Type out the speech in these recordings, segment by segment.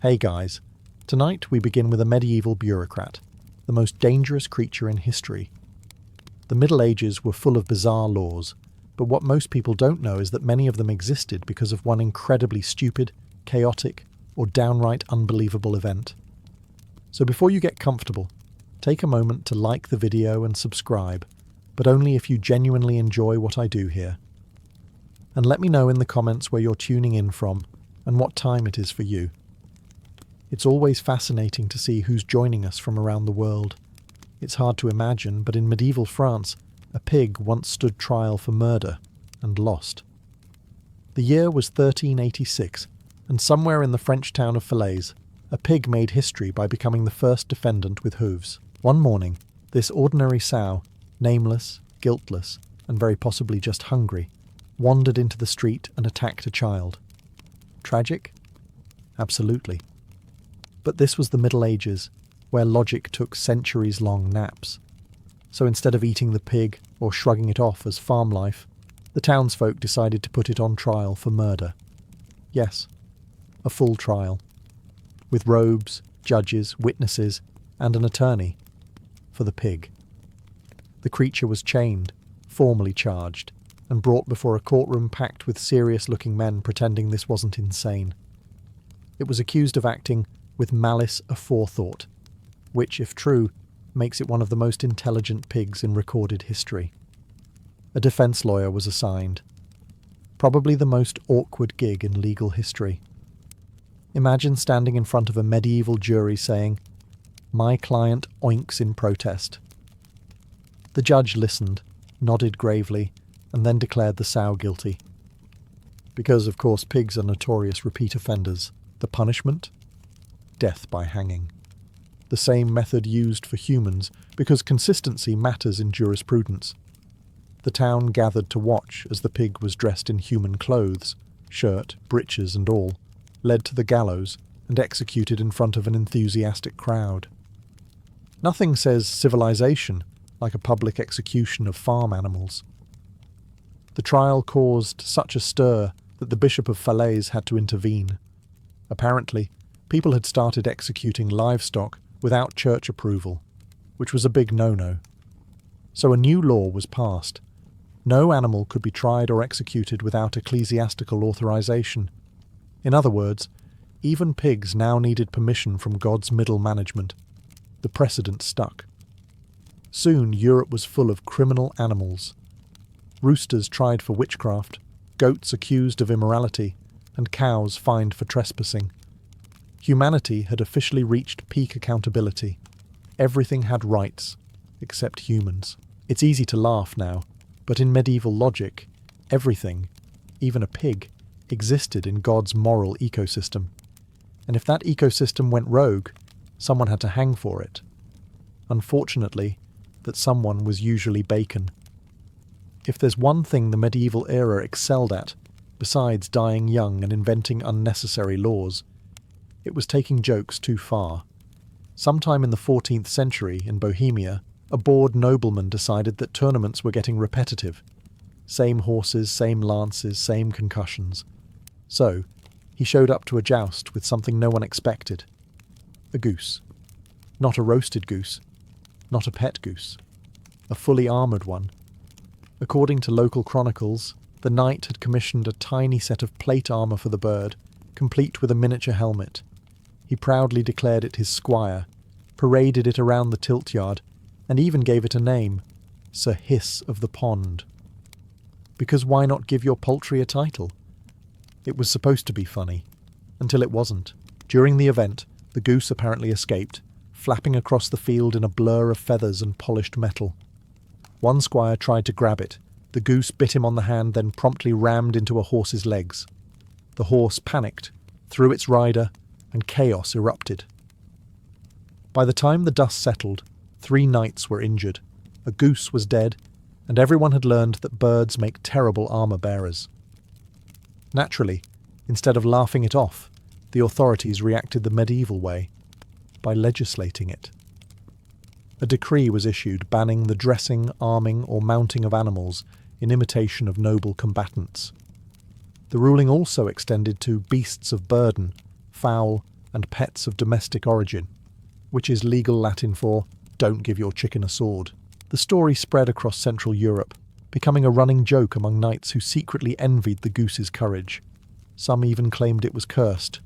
Hey guys, tonight we begin with a medieval bureaucrat, the most dangerous creature in history. The Middle Ages were full of bizarre laws, but what most people don't know is that many of them existed because of one incredibly stupid, chaotic, or downright unbelievable event. So before you get comfortable, take a moment to like the video and subscribe, but only if you genuinely enjoy what I do here. And let me know in the comments where you're tuning in from and what time it is for you. It's always fascinating to see who's joining us from around the world. It's hard to imagine, but in medieval France, a pig once stood trial for murder and lost. The year was 1386, and somewhere in the French town of Falaise, a pig made history by becoming the first defendant with hooves. One morning, this ordinary sow, nameless, guiltless, and very possibly just hungry, wandered into the street and attacked a child. Tragic? Absolutely. But this was the Middle Ages, where logic took centuries-long naps. So instead of eating the pig or shrugging it off as farm life, the townsfolk decided to put it on trial for murder. Yes, a full trial, with robes, judges, witnesses, and an attorney for the pig. The creature was chained, formally charged, and brought before a courtroom packed with serious-looking men pretending this wasn't insane. It was accused of acting with malice aforethought, which, if true, makes it one of the most intelligent pigs in recorded history. A defense lawyer was assigned. Probably the most awkward gig in legal history. Imagine standing in front of a medieval jury saying, "My client oinks in protest." The judge listened, nodded gravely, and then declared the sow guilty. Because, of course, pigs are notorious repeat offenders. The punishment? Death by hanging. The same method used for humans, because consistency matters in jurisprudence. The town gathered to watch as the pig was dressed in human clothes, shirt, breeches and all, led to the gallows and executed in front of an enthusiastic crowd. Nothing says civilization like a public execution of farm animals. The trial caused such a stir that the Bishop of Falaise had to intervene. Apparently, people had started executing livestock without church approval, which was a big no-no. So a new law was passed. No animal could be tried or executed without ecclesiastical authorization. In other words, even pigs now needed permission from God's middle management. The precedent stuck. Soon Europe was full of criminal animals. Roosters tried for witchcraft, goats accused of immorality, and cows fined for trespassing. Humanity had officially reached peak accountability. Everything had rights, except humans. It's easy to laugh now, but in medieval logic, everything, even a pig, existed in God's moral ecosystem. And if that ecosystem went rogue, someone had to hang for it. Unfortunately, that someone was usually bacon. If there's one thing the medieval era excelled at, besides dying young and inventing unnecessary laws, it was taking jokes too far. Sometime in the 14th century, in Bohemia, a bored nobleman decided that tournaments were getting repetitive. Same horses, same lances, same concussions. So, he showed up to a joust with something no one expected. A goose. Not a roasted goose. Not a pet goose. A fully armoured one. According to local chronicles, the knight had commissioned a tiny set of plate armour for the bird, complete with a miniature helmet. He proudly declared it his squire, paraded it around the tilt yard, and even gave it a name, Sir Hiss of the Pond. Because why not give your poultry a title? It was supposed to be funny, until it wasn't. During the event, the goose apparently escaped, flapping across the field in a blur of feathers and polished metal. One squire tried to grab it. The goose bit him on the hand, then promptly rammed into a horse's legs. The horse panicked, threw its rider, and chaos erupted. By the time the dust settled, 3 knights were injured, a goose was dead, and everyone had learned that birds make terrible armour-bearers. Naturally, instead of laughing it off, the authorities reacted the medieval way, by legislating it. A decree was issued banning the dressing, arming, or mounting of animals in imitation of noble combatants. The ruling also extended to beasts of burden, fowl, and pets of domestic origin, which is legal Latin for "don't give your chicken a sword." The story spread across Central Europe, becoming a running joke among knights who secretly envied the goose's courage. Some even claimed it was cursed,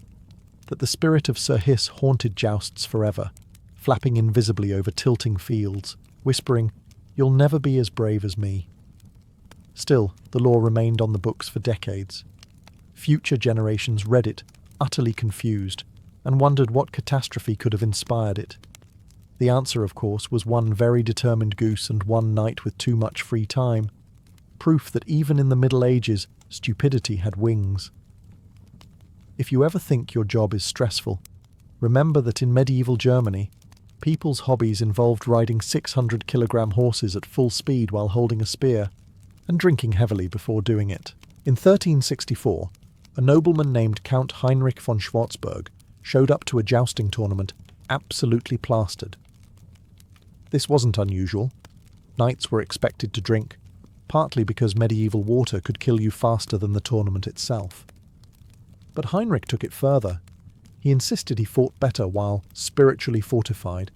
that the spirit of Sir Hiss haunted jousts forever, flapping invisibly over tilting fields, whispering, "You'll never be as brave as me." Still, the law remained on the books for decades. Future generations read it, utterly confused, and wondered what catastrophe could have inspired it. The answer, of course, was one very determined goose and one knight with too much free time. Proof that even in the Middle Ages, stupidity had wings. If you ever think your job is stressful, remember that in medieval Germany, people's hobbies involved riding 600-kilogram horses at full speed while holding a spear, and drinking heavily before doing it. In 1364, a nobleman named Count Heinrich von Schwarzburg showed up to a jousting tournament absolutely plastered. This wasn't unusual. Knights were expected to drink, partly because medieval water could kill you faster than the tournament itself. But Heinrich took it further. He insisted he fought better while spiritually fortified.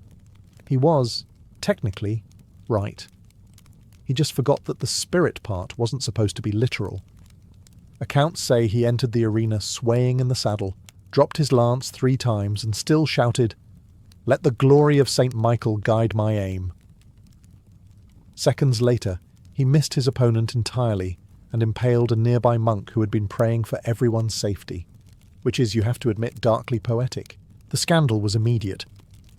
He was, technically, right. He just forgot that the spirit part wasn't supposed to be literal. Accounts say he entered the arena swaying in the saddle, dropped his lance 3 times, and still shouted, "Let the glory of St. Michael guide my aim." Seconds later, he missed his opponent entirely and impaled a nearby monk who had been praying for everyone's safety, which is, you have to admit, darkly poetic. The scandal was immediate.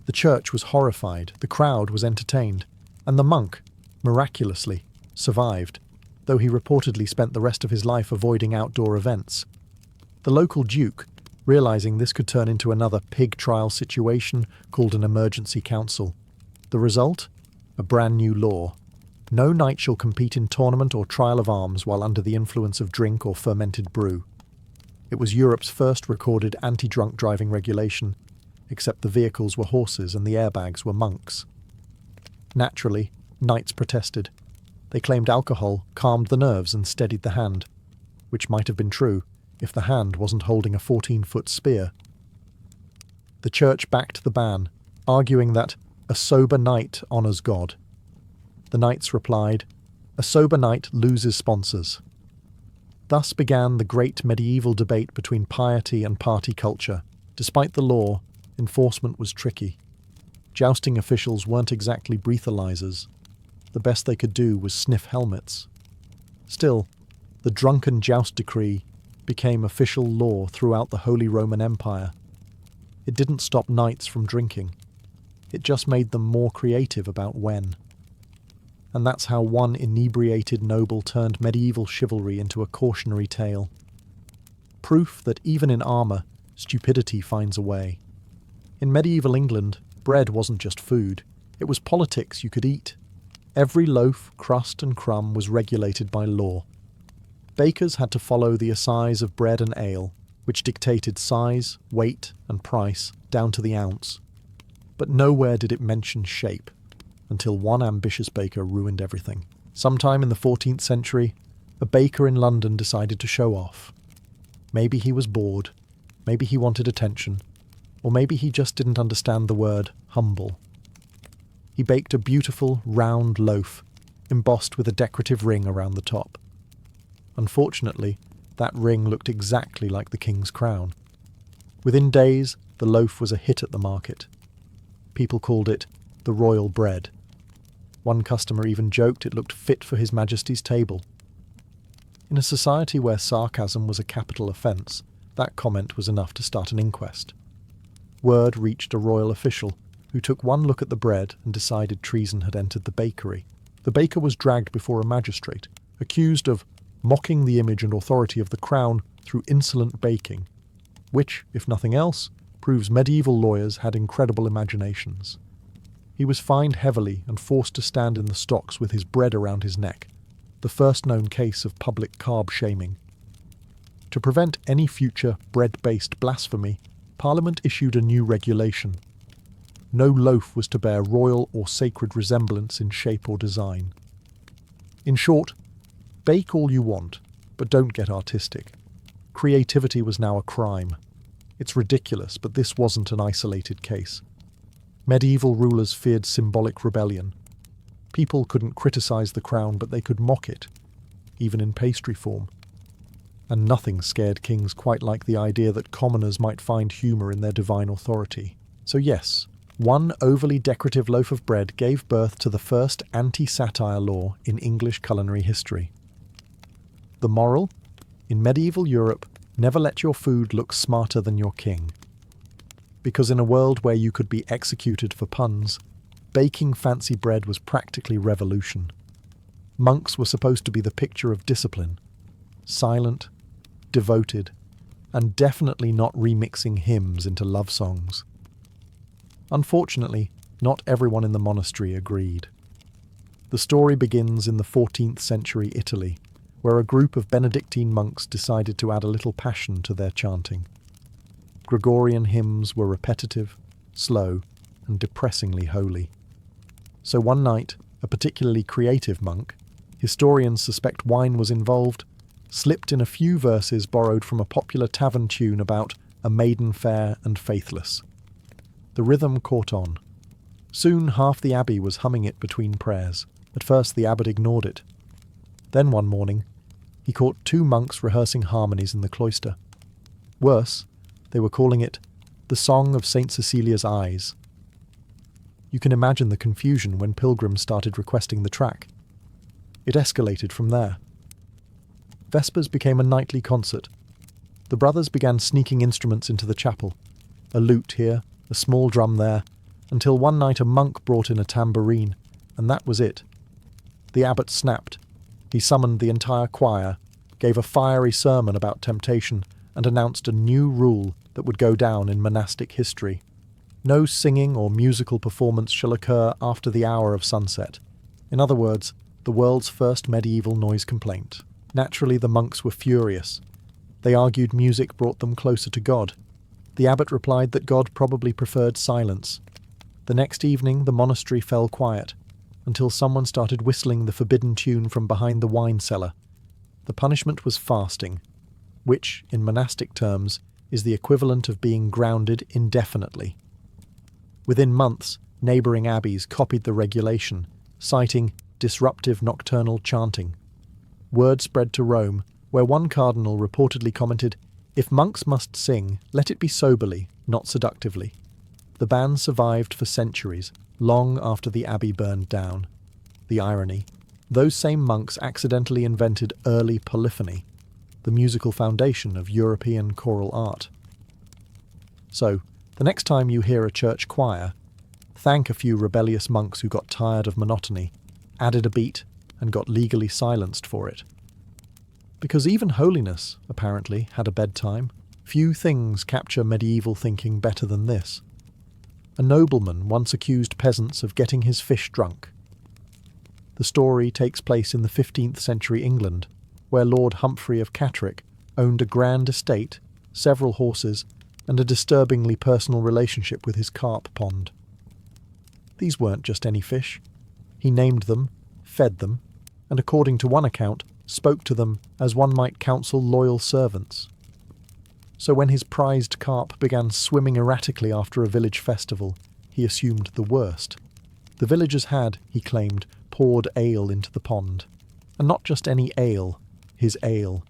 The church was horrified, the crowd was entertained, and the monk, miraculously, survived, though he reportedly spent the rest of his life avoiding outdoor events. The local duke, realizing this could turn into another pig trial situation, called an emergency council. The result? A brand new law. No knight shall compete in tournament or trial of arms while under the influence of drink or fermented brew. It was Europe's first recorded anti-drunk driving regulation, except the vehicles were horses and the airbags were monks. Naturally, knights protested. They claimed alcohol calmed the nerves and steadied the hand, which might have been true if the hand wasn't holding a 14-foot spear. The church backed the ban, arguing that a sober knight honours God. The knights replied, "A sober knight loses sponsors." Thus began the great medieval debate between piety and party culture. Despite the law, enforcement was tricky. Jousting officials weren't exactly breathalyzers. The best they could do was sniff helmets. Still, the drunken joust decree became official law throughout the Holy Roman Empire. It didn't stop knights from drinking. It just made them more creative about when. And that's how one inebriated noble turned medieval chivalry into a cautionary tale. Proof that even in armour, stupidity finds a way. In medieval England, bread wasn't just food. It was politics you could eat. Every loaf, crust and crumb was regulated by law. Bakers had to follow the assize of bread and ale, which dictated size, weight, and price down to the ounce. But nowhere did it mention shape, until one ambitious baker ruined everything. Sometime in the 14th century, a baker in London decided to show off. Maybe he was bored, maybe he wanted attention, or maybe he just didn't understand the word humble. He baked a beautiful, round loaf, embossed with a decorative ring around the top. Unfortunately, that ring looked exactly like the king's crown. Within days, the loaf was a hit at the market. People called it the royal bread. One customer even joked it looked fit for His Majesty's table. In a society where sarcasm was a capital offence, that comment was enough to start an inquest. Word reached a royal official, who took one look at the bread and decided treason had entered the bakery. The baker was dragged before a magistrate, accused of mocking the image and authority of the crown through insolent baking, which, if nothing else, proves medieval lawyers had incredible imaginations. He was fined heavily and forced to stand in the stocks with his bread around his neck, the first known case of public carb shaming. To prevent any future bread-based blasphemy, Parliament issued a new regulation. No loaf was to bear royal or sacred resemblance in shape or design. In short, bake all you want, but don't get artistic. Creativity was now a crime. It's ridiculous, but this wasn't an isolated case. Medieval rulers feared symbolic rebellion. People couldn't criticize the crown, but they could mock it, even in pastry form. And nothing scared kings quite like the idea that commoners might find humour in their divine authority. So yes, one overly decorative loaf of bread gave birth to the first anti-satire law in English culinary history. The moral? In medieval Europe, never let your food look smarter than your king. Because in a world where you could be executed for puns, baking fancy bread was practically revolution. Monks were supposed to be the picture of discipline. Silent, devoted, and definitely not remixing hymns into love songs. Unfortunately, not everyone in the monastery agreed. The story begins in the 14th century Italy, where a group of Benedictine monks decided to add a little passion to their chanting. Gregorian hymns were repetitive, slow, and depressingly holy. So one night, a particularly creative monk, historians suspect wine was involved, slipped in a few verses borrowed from a popular tavern tune about a maiden fair and faithless. The rhythm caught on. Soon half the abbey was humming it between prayers. At first the abbot ignored it. Then one morning, he caught two monks rehearsing harmonies in the cloister. Worse, they were calling it the Song of St. Cecilia's Eyes. You can imagine the confusion when pilgrims started requesting the track. It escalated from there. Vespers became a nightly concert. The brothers began sneaking instruments into the chapel, a lute here, a small drum there, until one night a monk brought in a tambourine, and that was it. The abbot snapped. He summoned the entire choir, gave a fiery sermon about temptation, and announced a new rule that would go down in monastic history. No singing or musical performance shall occur after the hour of sunset. In other words, the world's first medieval noise complaint. Naturally, the monks were furious. They argued music brought them closer to God. The abbot replied that God probably preferred silence. The next evening, the monastery fell quiet, until someone started whistling the forbidden tune from behind the wine cellar. The punishment was fasting, which, in monastic terms, is the equivalent of being grounded indefinitely. Within months, neighbouring abbeys copied the regulation, citing disruptive nocturnal chanting. Word spread to Rome, where one cardinal reportedly commented, "If monks must sing, let it be soberly, not seductively." The ban survived for centuries, long after the abbey burned down. The irony: those same monks accidentally invented early polyphony, the musical foundation of European choral art. So, the next time you hear a church choir, thank a few rebellious monks who got tired of monotony, added a beat, and got legally silenced for it. Because even holiness, apparently, had a bedtime. Few things capture medieval thinking better than this. A nobleman once accused peasants of getting his fish drunk. The story takes place in the 15th century England, where Lord Humphrey of Catterick owned a grand estate, several horses, and a disturbingly personal relationship with his carp pond. These weren't just any fish. He named them, fed them, and according to one account, spoke to them as one might counsel loyal servants. So when his prized carp began swimming erratically after a village festival, he assumed the worst. The villagers had, he claimed, poured ale into the pond. And not just any ale, his ale.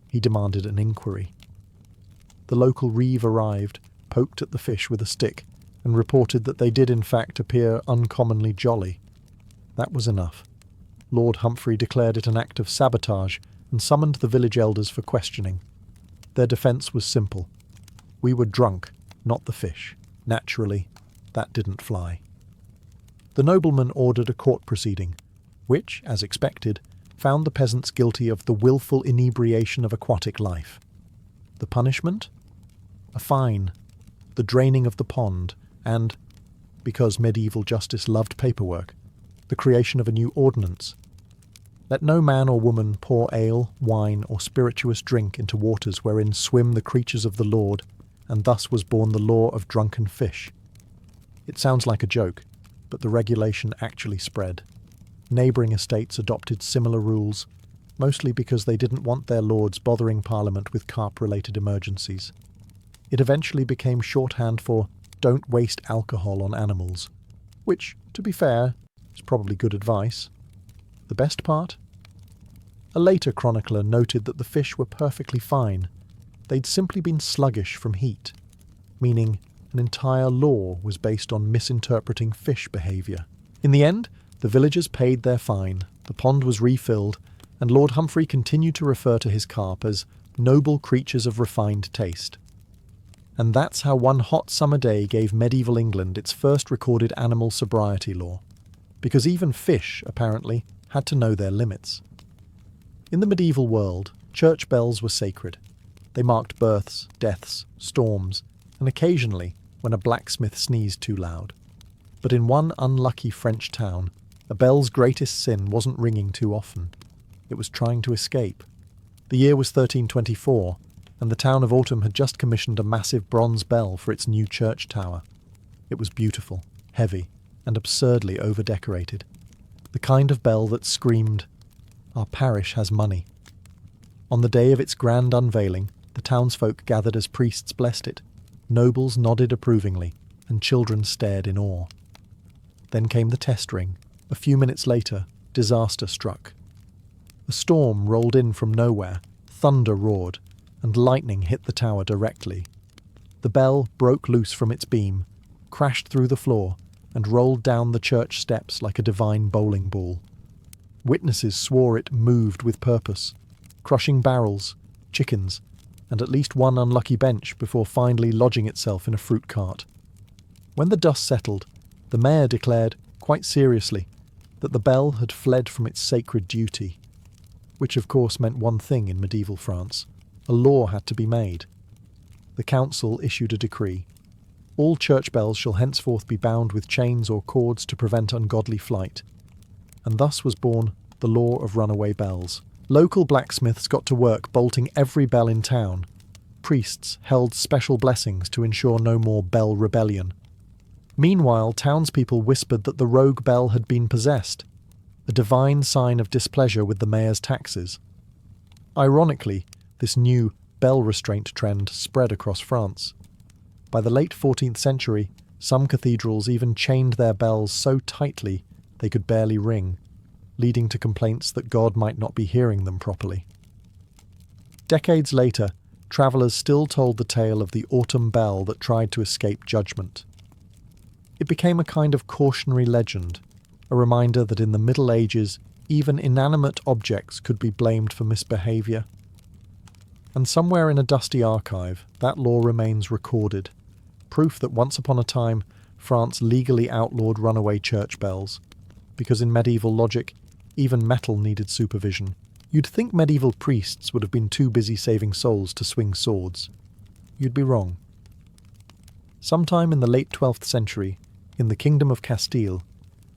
He demanded an inquiry. The local reeve arrived, poked at the fish with a stick, and reported that they did in fact appear uncommonly jolly. That was enough. Lord Humphrey declared it an act of sabotage and summoned the village elders for questioning. Their defence was simple. We were drunk, not the fish. Naturally, that didn't fly. The nobleman ordered a court proceeding, which, as expected, found the peasants guilty of the willful inebriation of aquatic life. The punishment? A fine, the draining of the pond, and, because medieval justice loved paperwork, the creation of a new ordinance. Let no man or woman pour ale, wine, or spirituous drink into waters wherein swim the creatures of the Lord, and thus was born the law of drunken fish. It sounds like a joke, but the regulation actually spread. Neighbouring estates adopted similar rules, mostly because they didn't want their lords bothering Parliament with carp-related emergencies. It eventually became shorthand for "don't waste alcohol on animals," which, to be fair, is probably good advice. The best part? A later chronicler noted that the fish were perfectly fine. They'd simply been sluggish from heat, meaning an entire law was based on misinterpreting fish behaviour. In the end, the villagers paid their fine, the pond was refilled, and Lord Humphrey continued to refer to his carp as noble creatures of refined taste. And that's how one hot summer day gave medieval England its first recorded animal sobriety law. Because even fish, apparently, had to know their limits. In the medieval world, church bells were sacred. They marked births, deaths, storms, and occasionally when a blacksmith sneezed too loud. But in one unlucky French town, a bell's greatest sin wasn't ringing too often. It was trying to escape. The year was 1324, and the town of Autumn had just commissioned a massive bronze bell for its new church tower. It was beautiful, heavy, and absurdly over-decorated. The kind of bell that screamed, "Our parish has money." On the day of its grand unveiling, the townsfolk gathered as priests blessed it. Nobles nodded approvingly, and children stared in awe. Then came the test ring. A few minutes later, disaster struck. A storm rolled in from nowhere, thunder roared, and lightning hit the tower directly. The bell broke loose from its beam, crashed through the floor, and rolled down the church steps like a divine bowling ball. Witnesses swore it moved with purpose, crushing barrels, chickens, and at least one unlucky bench before finally lodging itself in a fruit cart. When the dust settled, the mayor declared, quite seriously, that the bell had fled from its sacred duty, which of course meant one thing in medieval France. A law had to be made. The council issued a decree. All church bells shall henceforth be bound with chains or cords to prevent ungodly flight. And thus was born the law of runaway bells. Local blacksmiths got to work bolting every bell in town. Priests held special blessings to ensure no more bell rebellion. Meanwhile, townspeople whispered that the rogue bell had been possessed, a divine sign of displeasure with the mayor's taxes. Ironically, this new bell restraint trend spread across France. By the late 14th century, some cathedrals even chained their bells so tightly they could barely ring, leading to complaints that God might not be hearing them properly. Decades later, travellers still told the tale of the autumn bell that tried to escape judgment. It became a kind of cautionary legend, a reminder that in the Middle Ages, even inanimate objects could be blamed for misbehaviour. And somewhere in a dusty archive, that law remains recorded, proof that once upon a time, France legally outlawed runaway church bells, because in medieval logic, even metal needed supervision. You'd think medieval priests would have been too busy saving souls to swing swords. You'd be wrong. Sometime in the late 12th century, in the Kingdom of Castile,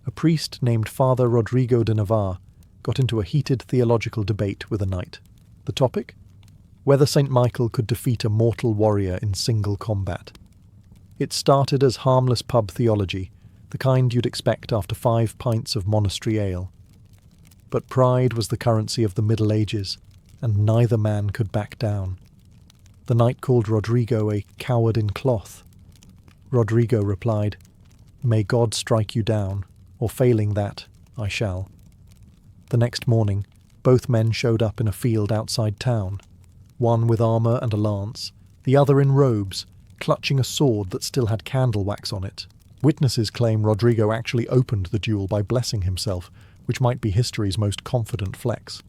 a priest named Father Rodrigo de Navarre got into a heated theological debate with a knight. The topic? Whether St. Michael could defeat a mortal warrior in single combat. It started as harmless pub theology, the kind you'd expect after 5 pints of monastery ale. But pride was the currency of the Middle Ages, and neither man could back down. The knight called Rodrigo a coward in cloth. Rodrigo replied, "May God strike you down, or failing that, I shall." The next morning, both men showed up in a field outside town, one with armour and a lance, the other in robes, clutching a sword that still had candle wax on it. Witnesses claim Rodrigo actually opened the duel by blessing himself, which might be history's most confident flex.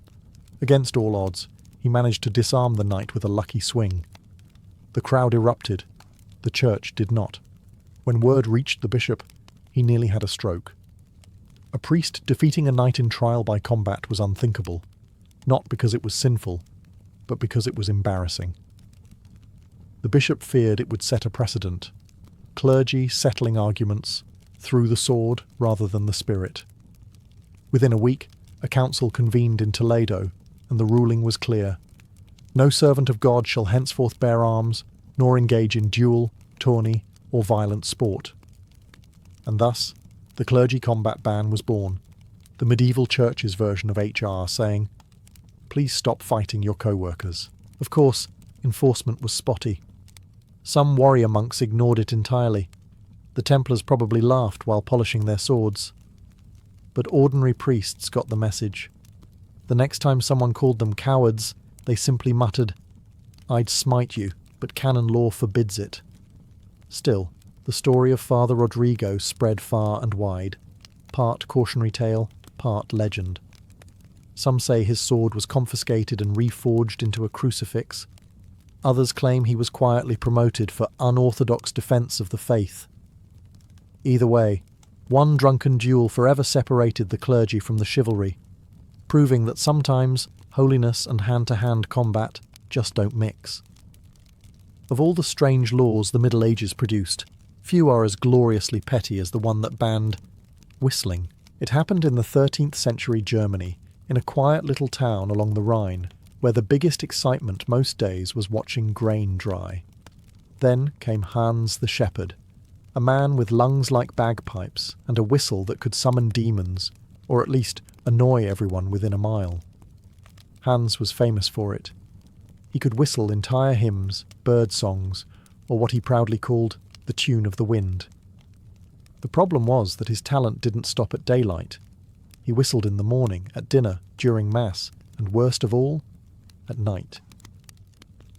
Against all odds, he managed to disarm the knight with a lucky swing. The crowd erupted. The church did not. When word reached the bishop, he nearly had a stroke. A priest defeating a knight in trial by combat was unthinkable, not because it was sinful, but because it was embarrassing. The bishop feared it would set a precedent. Clergy settling arguments through the sword rather than the spirit. Within a week, a council convened in Toledo, and the ruling was clear. No servant of God shall henceforth bear arms, nor engage in duel, tourney, or violent sport. And thus, the clergy combat ban was born, the medieval church's version of HR saying, "Please stop fighting your co-workers." Of course, enforcement was spotty. Some warrior monks ignored it entirely. The Templars probably laughed while polishing their swords. But ordinary priests got the message. The next time someone called them cowards, they simply muttered, "I'd smite you, but canon law forbids it." Still, the story of Father Rodrigo spread far and wide, part cautionary tale, part legend. Some say his sword was confiscated and reforged into a crucifix. Others claim he was quietly promoted for unorthodox defence of the faith. Either way, one drunken duel forever separated the clergy from the chivalry, proving that sometimes holiness and hand-to-hand combat just don't mix. Of all the strange laws the Middle Ages produced, few are as gloriously petty as the one that banned whistling. It happened in the 13th century Germany, in a quiet little town along the Rhine, where the biggest excitement most days was watching grain dry. Then came Hans the Shepherd, a man with lungs like bagpipes and a whistle that could summon demons, or at least annoy everyone within a mile. Hans was famous for it. He could whistle entire hymns, bird songs, or what he proudly called the tune of the wind. The problem was that his talent didn't stop at daylight. He whistled in the morning, at dinner, during Mass, and worst of all, at night.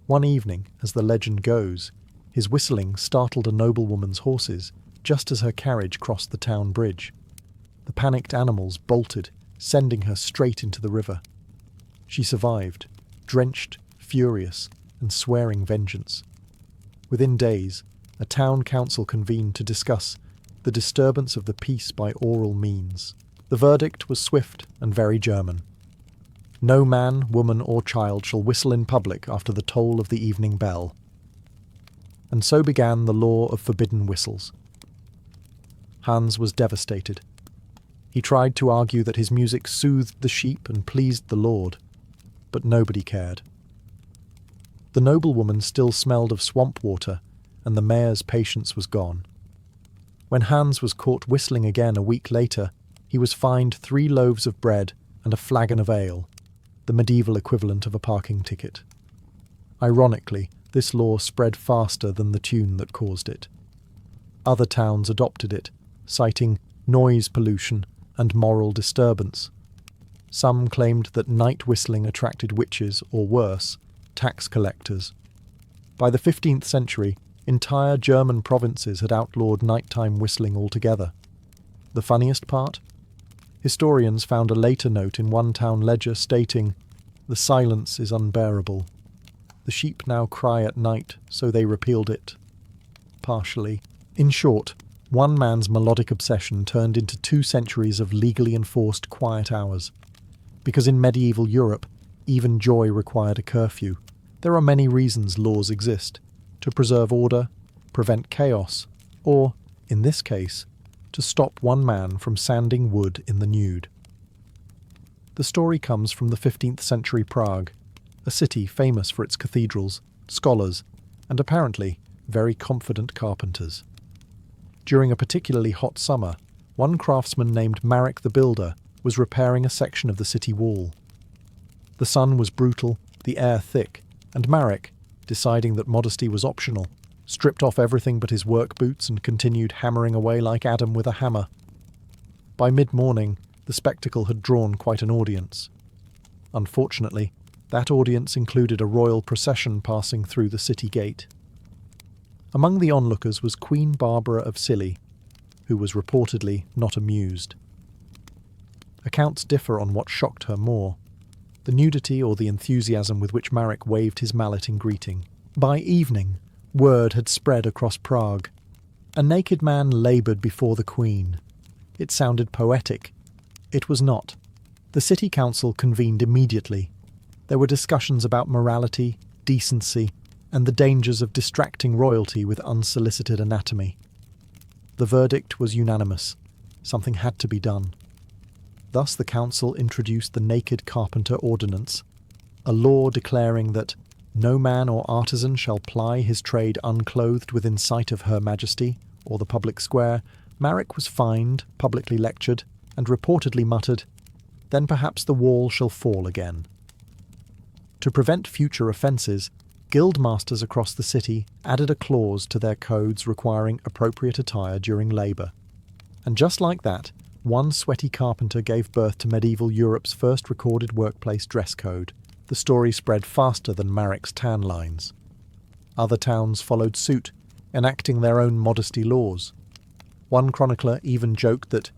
One evening, as the legend goes, his whistling startled a noblewoman's horses just as her carriage crossed the town bridge. The panicked animals bolted, sending her straight into the river. She survived, drenched, furious, and swearing vengeance. Within days, a town council convened to discuss the disturbance of the peace by oral means. The verdict was swift and very German. No man, woman, or child shall whistle in public after the toll of the evening bell. And so began the law of forbidden whistles. Hans was devastated. He tried to argue that his music soothed the sheep and pleased the Lord, but nobody cared. The noblewoman still smelled of swamp water, and the mayor's patience was gone. When Hans was caught whistling again a week later, he was fined 3 loaves of bread and a flagon of ale, the medieval equivalent of a parking ticket. Ironically, this law spread faster than the tune that caused it. Other towns adopted it, citing noise pollution and moral disturbance. Some claimed that night whistling attracted witches, or worse, tax collectors. By the 15th century, entire German provinces had outlawed nighttime whistling altogether. The funniest part? Historians found a later note in one town ledger stating, "The silence is unbearable. The sheep now cry at night, so they repealed it." Partially. In short, one man's melodic obsession turned into 2 centuries of legally enforced quiet hours. Because in medieval Europe, even joy required a curfew. There are many reasons laws exist: to preserve order, prevent chaos, or, in this case, to stop one man from sanding wood in the nude. The story comes from the 15th century Prague, a city famous for its cathedrals, scholars, and apparently very confident carpenters. During a particularly hot summer, one craftsman named Marek the Builder was repairing a section of the city wall. The sun was brutal, the air thick, and Marek, deciding that modesty was optional, stripped off everything but his work boots and continued hammering away like Adam with a hammer. By mid-morning, the spectacle had drawn quite an audience. Unfortunately, that audience included a royal procession passing through the city gate. Among the onlookers was Queen Barbara of Scilly, who was reportedly not amused. Accounts differ on what shocked her more, the nudity or the enthusiasm with which Marek waved his mallet in greeting. By evening, word had spread across Prague. A naked man laboured before the Queen. It sounded poetic. It was not. The city council convened immediately. There were discussions about morality, decency, and the dangers of distracting royalty with unsolicited anatomy. The verdict was unanimous. Something had to be done. Thus the council introduced the Naked Carpenter Ordinance, a law declaring that no man or artisan shall ply his trade unclothed within sight of Her Majesty or the public square. Marek was fined, publicly lectured, and reportedly muttered, "Then perhaps the wall shall fall again." To prevent future offences, guildmasters across the city added a clause to their codes requiring appropriate attire during labour. And just like that, one sweaty carpenter gave birth to medieval Europe's first recorded workplace dress code. The story spread faster than Marek's tan lines. Other towns followed suit, enacting their own modesty laws. One chronicler even joked that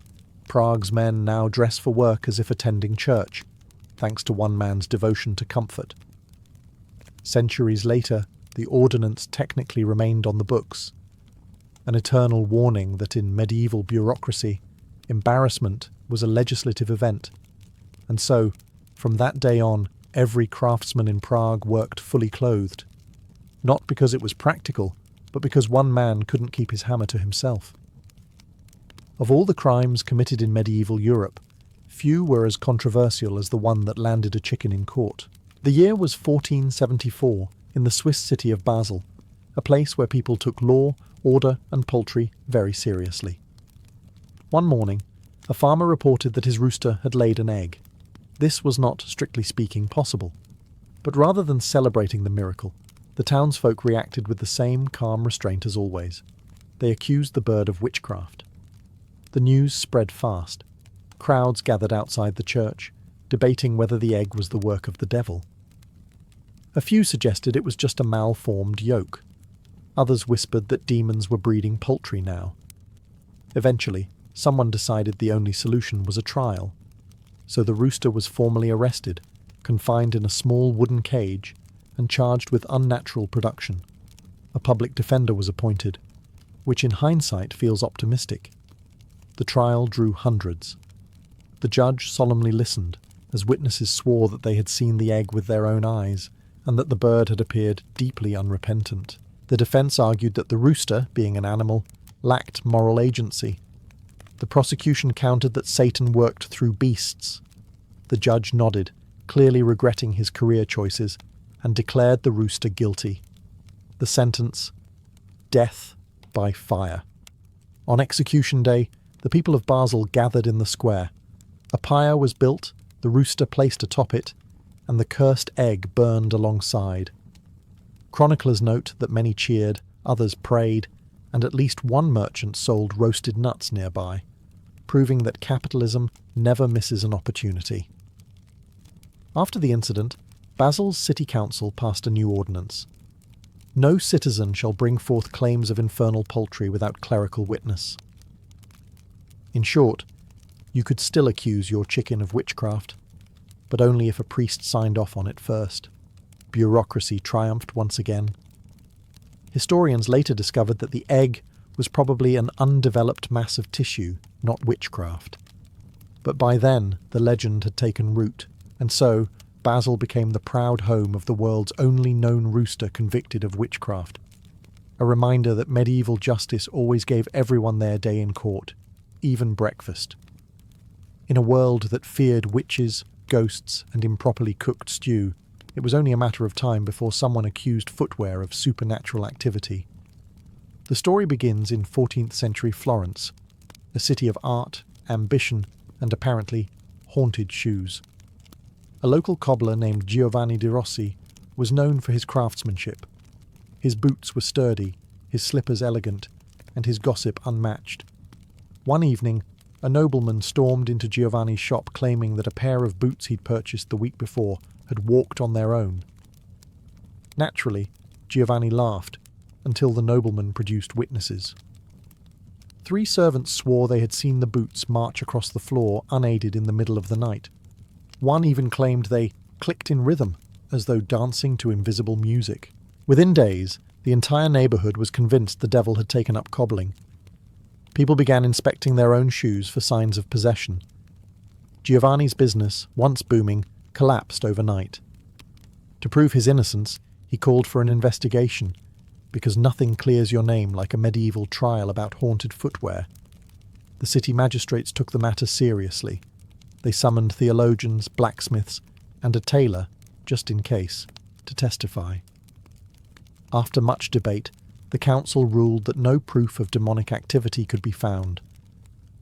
Prague's men now dress for work as if attending church, thanks to one man's devotion to comfort. Centuries later, the ordinance technically remained on the books, an eternal warning that in medieval bureaucracy, embarrassment was a legislative event, and so, from that day on, every craftsman in Prague worked fully clothed, not because it was practical, but because one man couldn't keep his hammer to himself. Of all the crimes committed in medieval Europe, few were as controversial as the one that landed a chicken in court. The year was 1474, in the Swiss city of Basel, a place where people took law, order and poultry very seriously. One morning, a farmer reported that his rooster had laid an egg. This was not, strictly speaking, possible. But rather than celebrating the miracle, the townsfolk reacted with the same calm restraint as always. They accused the bird of witchcraft. The news spread fast. Crowds gathered outside the church, debating whether the egg was the work of the devil. A few suggested it was just a malformed yolk. Others whispered that demons were breeding poultry now. Eventually, someone decided the only solution was a trial. So the rooster was formally arrested, confined in a small wooden cage, and charged with unnatural production. A public defender was appointed, which in hindsight feels optimistic. The trial drew hundreds. The judge solemnly listened, as witnesses swore that they had seen the egg with their own eyes, and that the bird had appeared deeply unrepentant. The defence argued that the rooster, being an animal, lacked moral agency. The prosecution countered that Satan worked through beasts. The judge nodded, clearly regretting his career choices, and declared the rooster guilty. The sentence: death by fire. On execution day, the people of Basel gathered in the square. A pyre was built, the rooster placed atop it, and the cursed egg burned alongside. Chroniclers note that many cheered, others prayed, and at least one merchant sold roasted nuts nearby, proving that capitalism never misses an opportunity. After the incident, Basel's city council passed a new ordinance. No citizen shall bring forth claims of infernal poultry without clerical witness. In short, you could still accuse your chicken of witchcraft, but only if a priest signed off on it first. Bureaucracy triumphed once again. Historians later discovered that the egg was probably an undeveloped mass of tissue, not witchcraft. But by then, the legend had taken root, and so Basel became the proud home of the world's only known rooster convicted of witchcraft. A reminder that medieval justice always gave everyone their day in court, even breakfast. In a world that feared witches, ghosts, and improperly cooked stew, it was only a matter of time before someone accused footwear of supernatural activity. The story begins in 14th century Florence, a city of art, ambition, and apparently haunted shoes. A local cobbler named Giovanni di Rossi was known for his craftsmanship. His boots were sturdy, his slippers elegant, and his gossip unmatched. One evening, a nobleman stormed into Giovanni's shop claiming that a pair of boots he'd purchased the week before had walked on their own. Naturally, Giovanni laughed, until the nobleman produced witnesses. 3 servants swore they had seen the boots march across the floor unaided in the middle of the night. One even claimed they clicked in rhythm, as though dancing to invisible music. Within days, the entire neighbourhood was convinced the devil had taken up cobbling. People began inspecting their own shoes for signs of possession. Giovanni's business, once booming, collapsed overnight. To prove his innocence, he called for an investigation, because nothing clears your name like a medieval trial about haunted footwear. The city magistrates took the matter seriously. They summoned theologians, blacksmiths, and a tailor, just in case, to testify. After much debate, the council ruled that no proof of demonic activity could be found.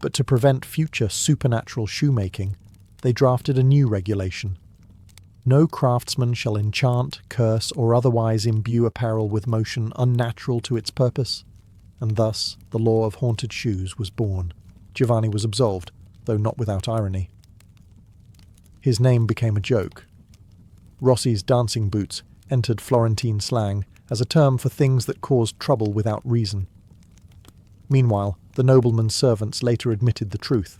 But to prevent future supernatural shoemaking, they drafted a new regulation. No craftsman shall enchant, curse, or otherwise imbue apparel with motion unnatural to its purpose. And thus the law of haunted shoes was born. Giovanni was absolved, though not without irony. His name became a joke. Rossi's dancing boots entered Florentine slang as a term for things that caused trouble without reason. Meanwhile, the nobleman's servants later admitted the truth.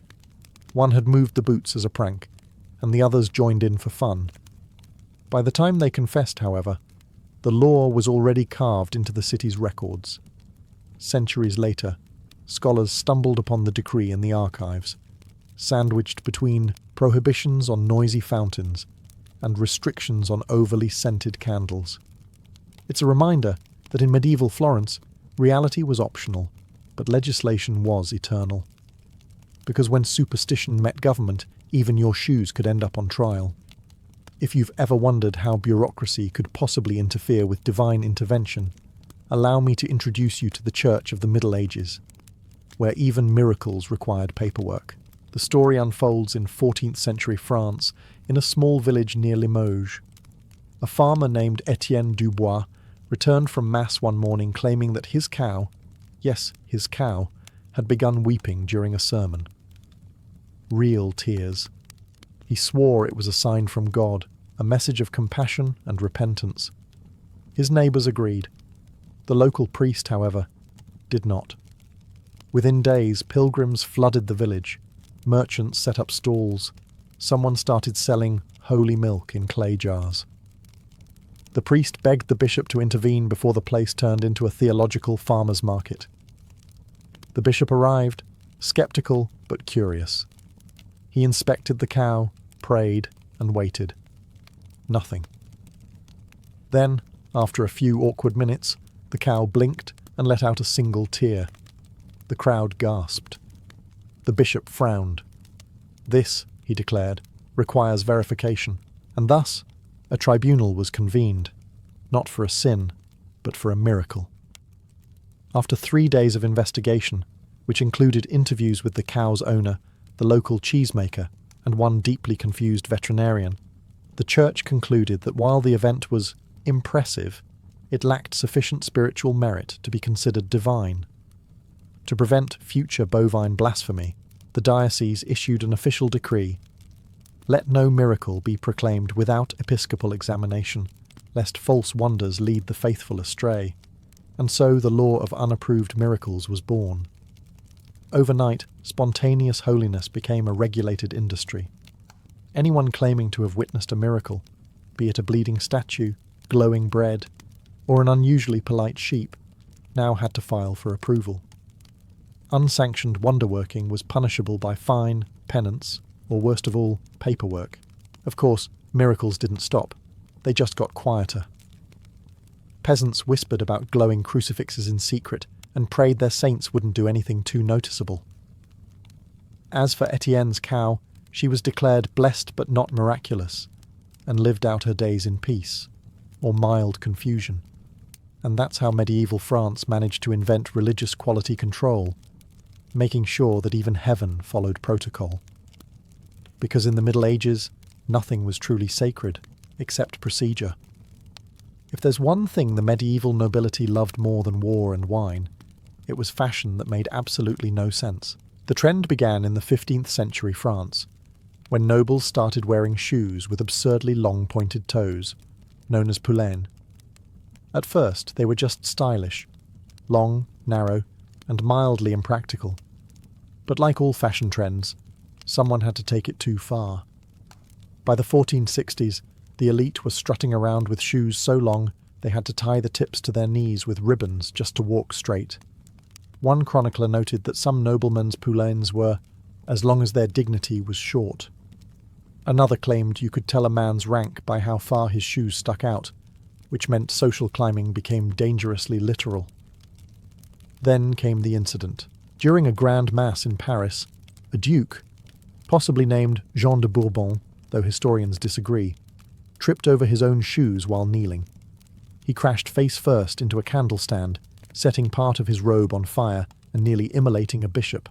One had moved the boots as a prank, and the others joined in for fun. By the time they confessed, however, the law was already carved into the city's records. Centuries later, scholars stumbled upon the decree in the archives, sandwiched between prohibitions on noisy fountains and restrictions on overly scented candles. It's a reminder that in medieval Florence, reality was optional, but legislation was eternal. Because when superstition met government, even your shoes could end up on trial. If you've ever wondered how bureaucracy could possibly interfere with divine intervention, allow me to introduce you to the Church of the Middle Ages, where even miracles required paperwork. The story unfolds in 14th century France, in a small village near Limoges. A farmer named Etienne Dubois returned from Mass one morning claiming that his cow, yes, his cow, had begun weeping during a sermon. Real tears. He swore it was a sign from God, a message of compassion and repentance. His neighbours agreed. The local priest, however, did not. Within days, pilgrims flooded the village. Merchants set up stalls. Someone started selling holy milk in clay jars. The priest begged the bishop to intervene before the place turned into a theological farmer's market. The bishop arrived, sceptical but curious. He inspected the cow, prayed, and waited. Nothing. Then, after a few awkward minutes, the cow blinked and let out a single tear. The crowd gasped. The bishop frowned. This, he declared, requires verification, and thus a tribunal was convened, not for a sin, but for a miracle. After 3 days of investigation, which included interviews with the cow's owner, the local cheesemaker, and one deeply confused veterinarian, the church concluded that while the event was impressive, it lacked sufficient spiritual merit to be considered divine. To prevent future bovine blasphemy, the diocese issued an official decree: let no miracle be proclaimed without episcopal examination, lest false wonders lead the faithful astray. And so the law of unapproved miracles was born. Overnight, spontaneous holiness became a regulated industry. Anyone claiming to have witnessed a miracle, be it a bleeding statue, glowing bread, or an unusually polite sheep, now had to file for approval. Unsanctioned wonder-working was punishable by fine, penance, or worst of all, paperwork. Of course, miracles didn't stop. They just got quieter. Peasants whispered about glowing crucifixes in secret and prayed their saints wouldn't do anything too noticeable. As for Etienne's cow, she was declared blessed but not miraculous, and lived out her days in peace, or mild confusion. And that's how medieval France managed to invent religious quality control, making sure that even heaven followed protocol. Because in the Middle Ages, nothing was truly sacred, except procedure. If there's one thing the medieval nobility loved more than war and wine, it was fashion that made absolutely no sense. The trend began in the 15th century France, when nobles started wearing shoes with absurdly long pointed toes, known as poulaines. At first, they were just stylish, long, narrow, and mildly impractical. But like all fashion trends, someone had to take it too far. By the 1460s, the elite were strutting around with shoes so long they had to tie the tips to their knees with ribbons just to walk straight. One chronicler noted that some noblemen's poulaines were as long as their dignity was short. Another claimed you could tell a man's rank by how far his shoes stuck out, which meant social climbing became dangerously literal. Then came the incident. During a grand mass in Paris, a duke, possibly named Jean de Bourbon, though historians disagree, tripped over his own shoes while kneeling. He crashed face first into a candle stand, setting part of his robe on fire and nearly immolating a bishop.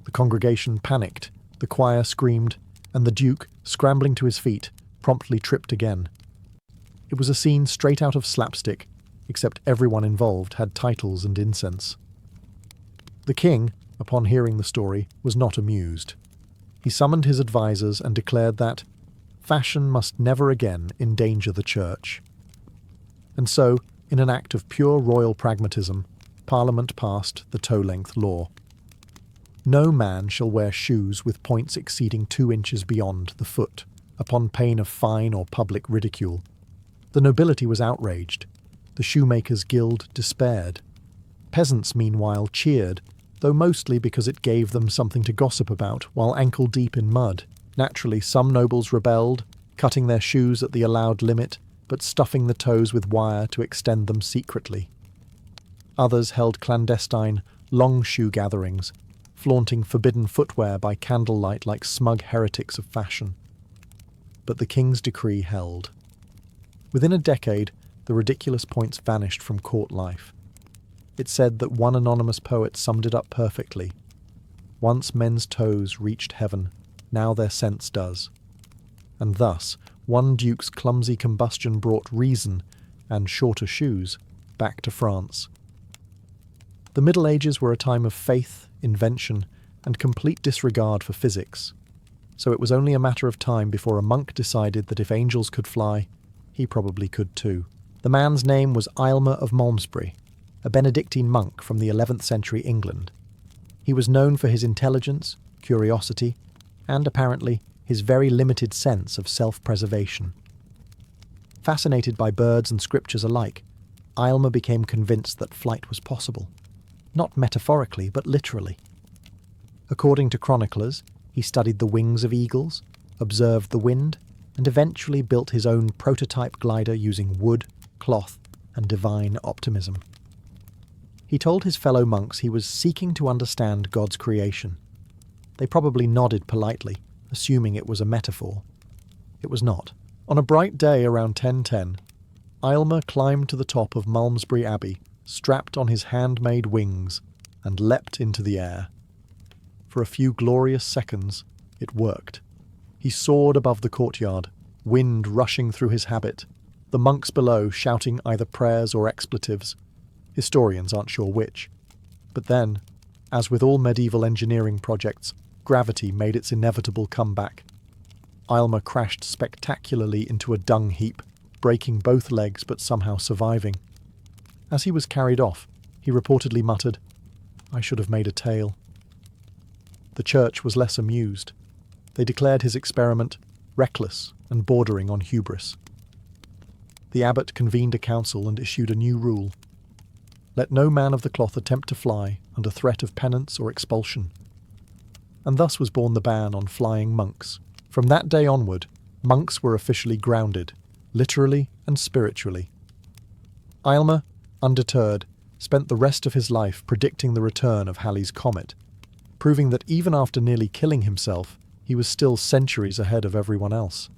The congregation panicked, the choir screamed, and the duke, scrambling to his feet, promptly tripped again. It was a scene straight out of slapstick, except everyone involved had titles and incense. The king, upon hearing the story, was not amused. He summoned his advisers and declared that fashion must never again endanger the church. And so, in an act of pure royal pragmatism, Parliament passed the toe-length law. No man shall wear shoes with points exceeding 2 inches beyond the foot, upon pain of fine or public ridicule. The nobility was outraged. The shoemakers' guild despaired. Peasants, meanwhile, cheered, though mostly because it gave them something to gossip about while ankle-deep in mud. Naturally, some nobles rebelled, cutting their shoes at the allowed limit, but stuffing the toes with wire to extend them secretly. Others held clandestine, long shoe gatherings, flaunting forbidden footwear by candlelight like smug heretics of fashion. But the king's decree held. Within a decade, the ridiculous points vanished from court life. It said that one anonymous poet summed it up perfectly. Once men's toes reached heaven, now their sense does. And thus, one duke's clumsy combustion brought reason, and shorter shoes, back to France. The Middle Ages were a time of faith, invention, and complete disregard for physics. So it was only a matter of time before a monk decided that if angels could fly, he probably could too. The man's name was Aylmer of Malmesbury, a Benedictine monk from the 11th century England. He was known for his intelligence, curiosity, and apparently his very limited sense of self-preservation. Fascinated by birds and scriptures alike, Aylmer became convinced that flight was possible, not metaphorically but literally. According to chroniclers, he studied the wings of eagles, observed the wind, and eventually built his own prototype glider using wood, cloth, and divine optimism. He told his fellow monks he was seeking to understand God's creation. They probably nodded politely, assuming it was a metaphor. It was not. On a bright day around 1010, Aylmer climbed to the top of Malmesbury Abbey, strapped on his handmade wings, and leapt into the air. For a few glorious seconds, it worked. He soared above the courtyard, wind rushing through his habit, the monks below shouting either prayers or expletives. Historians aren't sure which. But then, as with all medieval engineering projects, gravity made its inevitable comeback. Aylmer crashed spectacularly into a dung heap, breaking both legs but somehow surviving. As he was carried off, he reportedly muttered, "I should have made a tale." The church was less amused. They declared his experiment reckless and bordering on hubris. The abbot convened a council and issued a new rule. Let no man of the cloth attempt to fly under threat of penance or expulsion. And thus was born the ban on flying monks. From that day onward, monks were officially grounded, literally and spiritually. Aylmer, undeterred, spent the rest of his life predicting the return of Halley's comet, proving that even after nearly killing himself, he was still centuries ahead of everyone else.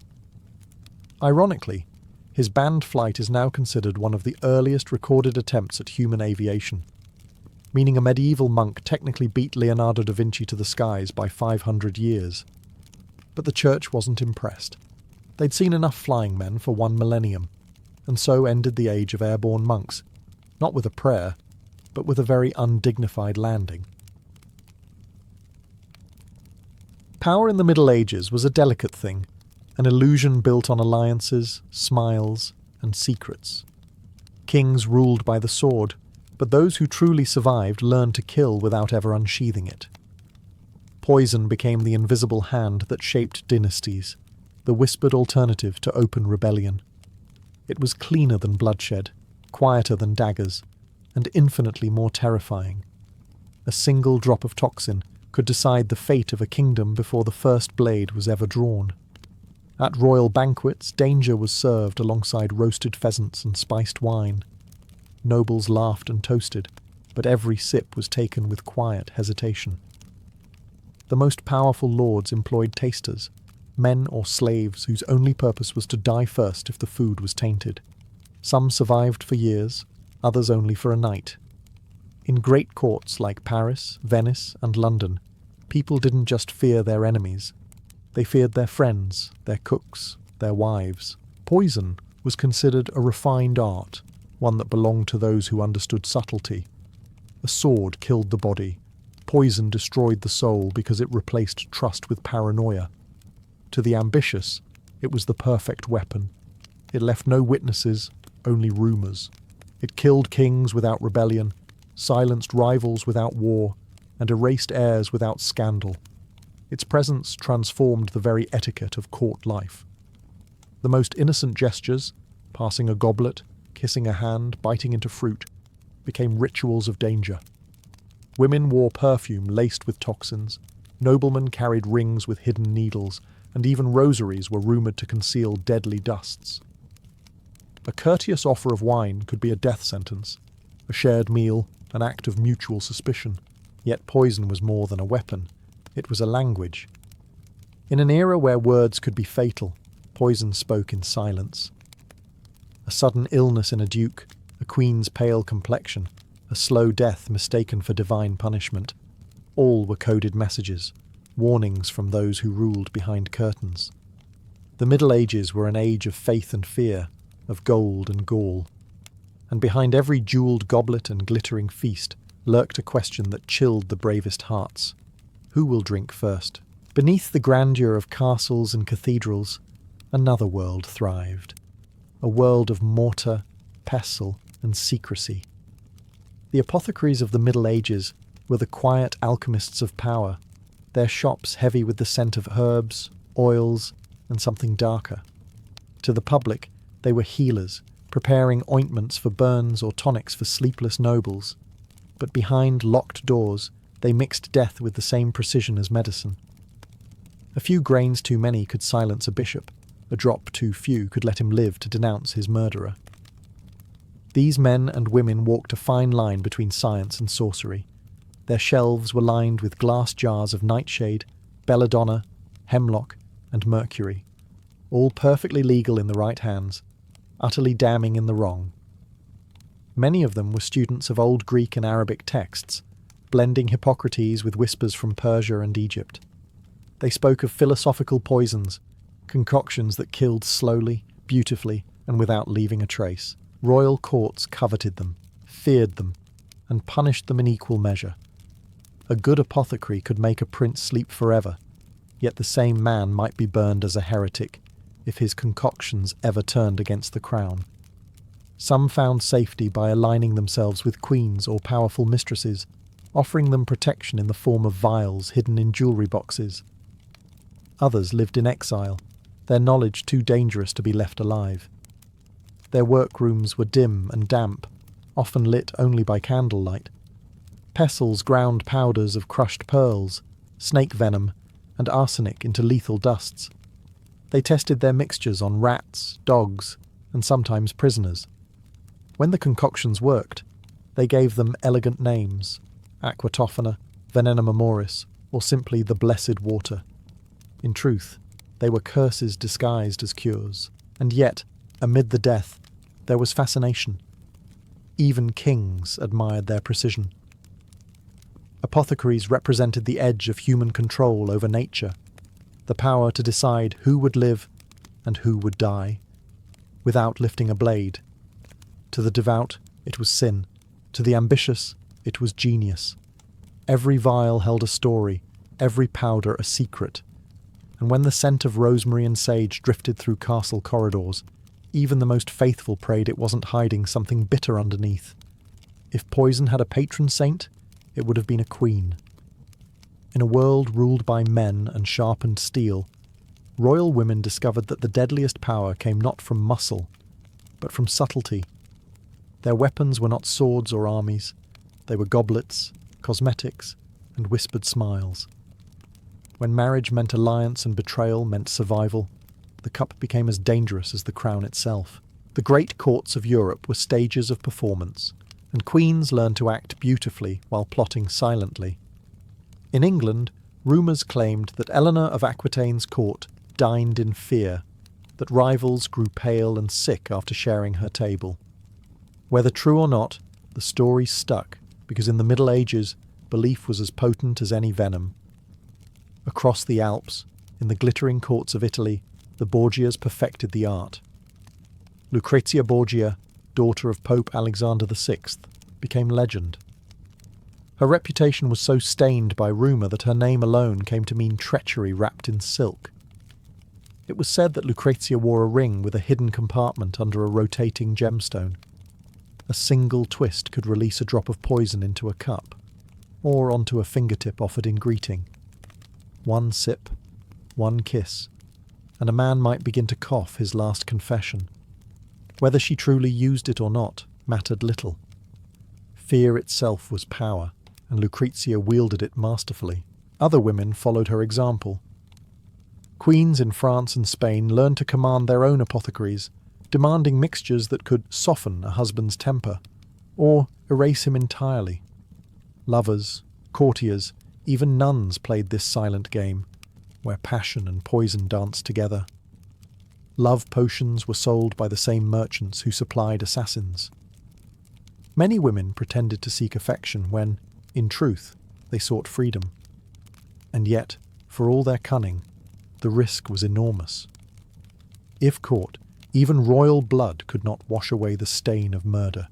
Ironically, his banned flight is now considered one of the earliest recorded attempts at human aviation, meaning a medieval monk technically beat Leonardo da Vinci to the skies by 500 years. But the church wasn't impressed. They'd seen enough flying men for 1 millennium, and so ended the age of airborne monks, not with a prayer, but with a very undignified landing. Power in the Middle Ages was a delicate thing, an illusion built on alliances, smiles, and secrets. Kings ruled by the sword, but those who truly survived learned to kill without ever unsheathing it. Poison became the invisible hand that shaped dynasties, the whispered alternative to open rebellion. It was cleaner than bloodshed, quieter than daggers, and infinitely more terrifying. A single drop of toxin could decide the fate of a kingdom before the first blade was ever drawn. At royal banquets, danger was served alongside roasted pheasants and spiced wine. Nobles laughed and toasted, but every sip was taken with quiet hesitation. The most powerful lords employed tasters, men or slaves whose only purpose was to die first if the food was tainted. Some survived for years, others only for a night. In great courts like Paris, Venice, and London, people didn't just fear their enemies. They feared their friends, their cooks, their wives. Poison was considered a refined art, one that belonged to those who understood subtlety. A sword killed the body. Poison destroyed the soul because it replaced trust with paranoia. To the ambitious, it was the perfect weapon. It left no witnesses, only rumours. It killed kings without rebellion, silenced rivals without war, and erased heirs without scandal. Its presence transformed the very etiquette of court life. The most innocent gestures, passing a goblet, kissing a hand, biting into fruit, became rituals of danger. Women wore perfume laced with toxins, noblemen carried rings with hidden needles, and even rosaries were rumoured to conceal deadly dusts. A courteous offer of wine could be a death sentence, a shared meal, an act of mutual suspicion. Yet poison was more than a weapon. It was a language. In an era where words could be fatal, poison spoke in silence. A sudden illness in a duke, a queen's pale complexion, a slow death mistaken for divine punishment. All were coded messages, warnings from those who ruled behind curtains. The Middle Ages were an age of faith and fear, of gold and gall. And behind every jewelled goblet and glittering feast lurked a question that chilled the bravest hearts. Who will drink first? Beneath the grandeur of castles and cathedrals, another world thrived. A world of mortar, pestle, and secrecy. The apothecaries of the Middle Ages were the quiet alchemists of power, their shops heavy with the scent of herbs, oils, and something darker. To the public, they were healers, preparing ointments for burns or tonics for sleepless nobles. But behind locked doors, they mixed death with the same precision as medicine. A few grains too many could silence a bishop. A drop too few could let him live to denounce his murderer. These men and women walked a fine line between science and sorcery. Their shelves were lined with glass jars of nightshade, belladonna, hemlock, and mercury, all perfectly legal in the right hands, utterly damning in the wrong. Many of them were students of old Greek and Arabic texts, blending Hippocrates with whispers from Persia and Egypt. They spoke of philosophical poisons, concoctions that killed slowly, beautifully, and without leaving a trace. Royal courts coveted them, feared them, and punished them in equal measure. A good apothecary could make a prince sleep forever, yet the same man might be burned as a heretic if his concoctions ever turned against the crown. Some found safety by aligning themselves with queens or powerful mistresses, offering them protection in the form of vials hidden in jewellery boxes. Others lived in exile, their knowledge too dangerous to be left alive. Their workrooms were dim and damp, often lit only by candlelight. Pestles ground powders of crushed pearls, snake venom, and arsenic into lethal dusts. They tested their mixtures on rats, dogs, and sometimes prisoners. When the concoctions worked, they gave them elegant names: aquatophana, venenum amoris, or simply the blessed water. In truth, they were curses disguised as cures. And yet, amid the death, there was fascination. Even kings admired their precision. Apothecaries represented the edge of human control over nature, the power to decide who would live and who would die, without lifting a blade. To the devout, it was sin. To the ambitious, it was genius. Every vial held a story, every powder a secret. And when the scent of rosemary and sage drifted through castle corridors, even the most faithful prayed it wasn't hiding something bitter underneath. If poison had a patron saint, it would have been a queen. In a world ruled by men and sharpened steel, royal women discovered that the deadliest power came not from muscle, but from subtlety. Their weapons were not swords or armies. They were goblets, cosmetics, and whispered smiles. When marriage meant alliance and betrayal meant survival, the cup became as dangerous as the crown itself. The great courts of Europe were stages of performance, and queens learned to act beautifully while plotting silently. In England, rumours claimed that Eleanor of Aquitaine's court dined in fear, that rivals grew pale and sick after sharing her table. Whether true or not, the story stuck, because in the Middle Ages, belief was as potent as any venom. Across the Alps, in the glittering courts of Italy, the Borgias perfected the art. Lucrezia Borgia, daughter of Pope Alexander VI, became legend. Her reputation was so stained by rumour that her name alone came to mean treachery wrapped in silk. It was said that Lucrezia wore a ring with a hidden compartment under a rotating gemstone. A single twist could release a drop of poison into a cup, or onto a fingertip offered in greeting. One sip, one kiss, and a man might begin to cough his last confession. Whether she truly used it or not mattered little. Fear itself was power, and Lucrezia wielded it masterfully. Other women followed her example. Queens in France and Spain learned to command their own apothecaries, demanding mixtures that could soften a husband's temper, or erase him entirely. Lovers, courtiers, even nuns played this silent game, where passion and poison danced together. Love potions were sold by the same merchants who supplied assassins. Many women pretended to seek affection when, in truth, they sought freedom. And yet, for all their cunning, the risk was enormous. If caught, even royal blood could not wash away the stain of murder.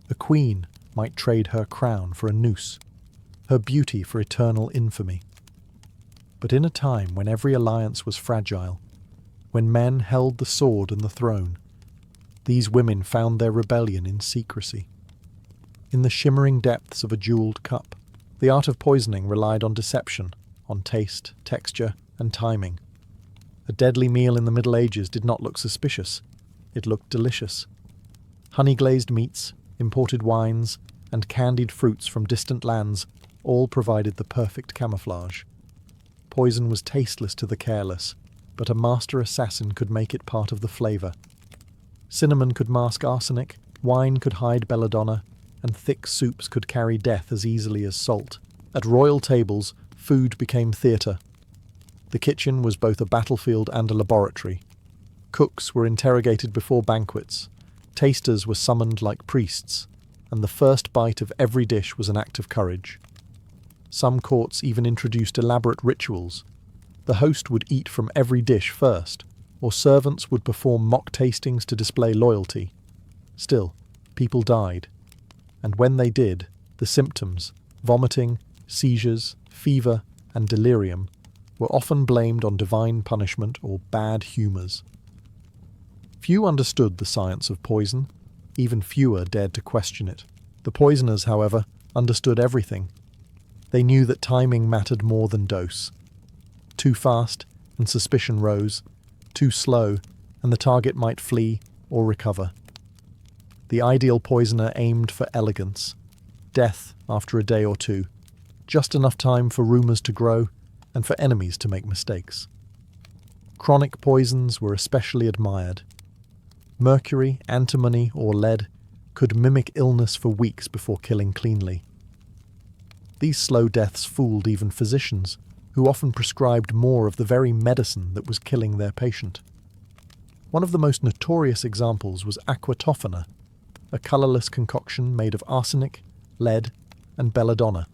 A queen might trade her crown for a noose, her beauty for eternal infamy. But in a time when every alliance was fragile, when men held the sword and the throne, these women found their rebellion in secrecy. In the shimmering depths of a jewelled cup, the art of poisoning relied on deception, on taste, texture, and timing. A deadly meal in the Middle Ages did not look suspicious. It looked delicious. Honey-glazed meats, imported wines, and candied fruits from distant lands all provided the perfect camouflage. Poison was tasteless to the careless, but a master assassin could make it part of the flavour. Cinnamon could mask arsenic, wine could hide belladonna, and thick soups could carry death as easily as salt. At royal tables, food became theatre. The kitchen was both a battlefield and a laboratory. Cooks were interrogated before banquets, tasters were summoned like priests, and the first bite of every dish was an act of courage. Some courts even introduced elaborate rituals. The host would eat from every dish first, or servants would perform mock tastings to display loyalty. Still, people died. And when they did, the symptoms, vomiting, seizures, fever, and delirium, were often blamed on divine punishment or bad humours. Few understood the science of poison, even fewer dared to question it. The poisoners, however, understood everything. They knew that timing mattered more than dose. Too fast, and suspicion rose. Too slow, and the target might flee or recover. The ideal poisoner aimed for elegance, death after a day or two, just enough time for rumours to grow and for enemies to make mistakes. Chronic poisons were especially admired. Mercury, antimony, or lead could mimic illness for weeks before killing cleanly. These slow deaths fooled even physicians, who often prescribed more of the very medicine that was killing their patient. One of the most notorious examples was aquatofana, a colourless concoction made of arsenic, lead, and belladonna.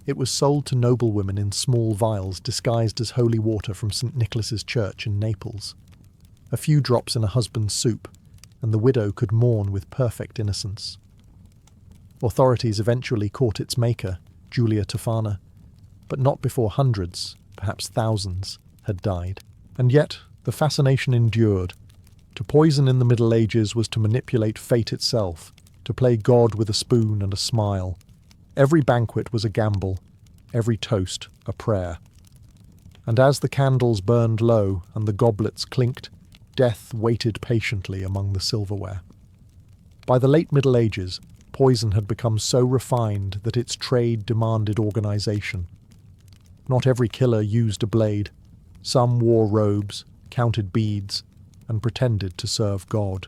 It was sold to noblewomen in small vials disguised as holy water from St. Nicholas's Church in Naples. A few drops in a husband's soup, and the widow could mourn with perfect innocence. Authorities eventually caught its maker, Julia Tofana, but not before hundreds, perhaps thousands, had died. And yet, the fascination endured. To poison in the Middle Ages was to manipulate fate itself, to play God with a spoon and a smile. Every banquet was a gamble, every toast a prayer. And as the candles burned low and the goblets clinked, death waited patiently among the silverware. By the late Middle Ages, poison had become so refined that its trade demanded organization. Not every killer used a blade. Some wore robes, counted beads, and pretended to serve God.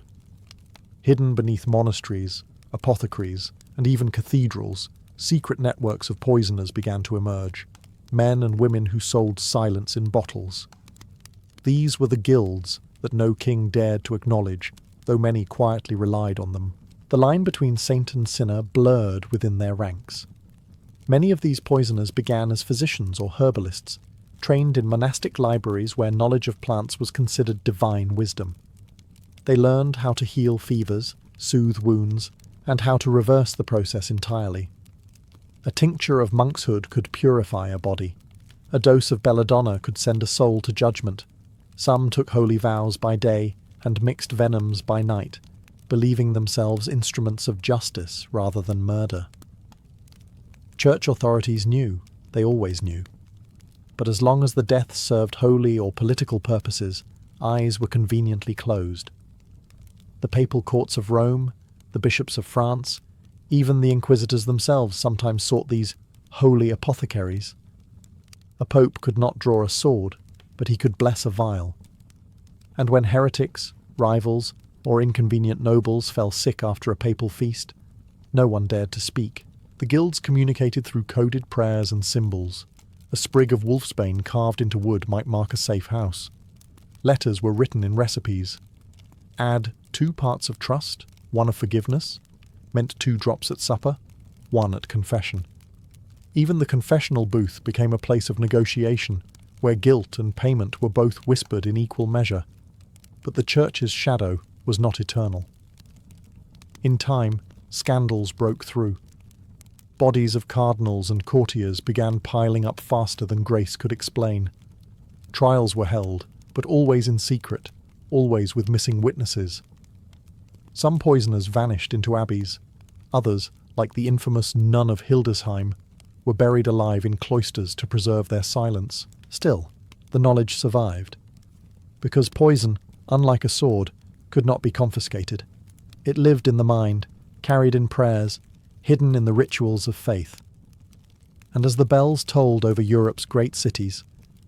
Hidden beneath monasteries, apothecaries, and even cathedrals, secret networks of poisoners began to emerge, men and women who sold silence in bottles. These were the guilds that no king dared to acknowledge, though many quietly relied on them. The line between saint and sinner blurred within their ranks. Many of these poisoners began as physicians or herbalists, trained in monastic libraries where knowledge of plants was considered divine wisdom. They learned how to heal fevers, soothe wounds, and how to reverse the process entirely. A tincture of monkshood could purify a body. A dose of belladonna could send a soul to judgment. Some took holy vows by day and mixed venoms by night, believing themselves instruments of justice rather than murder. Church authorities knew, they always knew. But as long as the deaths served holy or political purposes, eyes were conveniently closed. The papal courts of Rome, the bishops of France, even the inquisitors themselves sometimes sought these holy apothecaries. A pope could not draw a sword, but he could bless a vial. And when heretics, rivals, or inconvenient nobles fell sick after a papal feast, no one dared to speak. The guilds communicated through coded prayers and symbols. A sprig of wolfsbane carved into wood might mark a safe house. Letters were written in recipes. Add 2 parts of trust, 1 of forgiveness, meant 2 drops at supper, 1 at confession. Even the confessional booth became a place of negotiation, where guilt and payment were both whispered in equal measure. But the church's shadow was not eternal. In time, scandals broke through. Bodies of cardinals and courtiers began piling up faster than grace could explain. Trials were held, but always in secret, always with missing witnesses. Some poisoners vanished into abbeys. Others, like the infamous nun of Hildesheim, were buried alive in cloisters to preserve their silence. Still, the knowledge survived. Because poison, unlike a sword, could not be confiscated. It lived in the mind, carried in prayers, hidden in the rituals of faith. And as the bells tolled over Europe's great cities,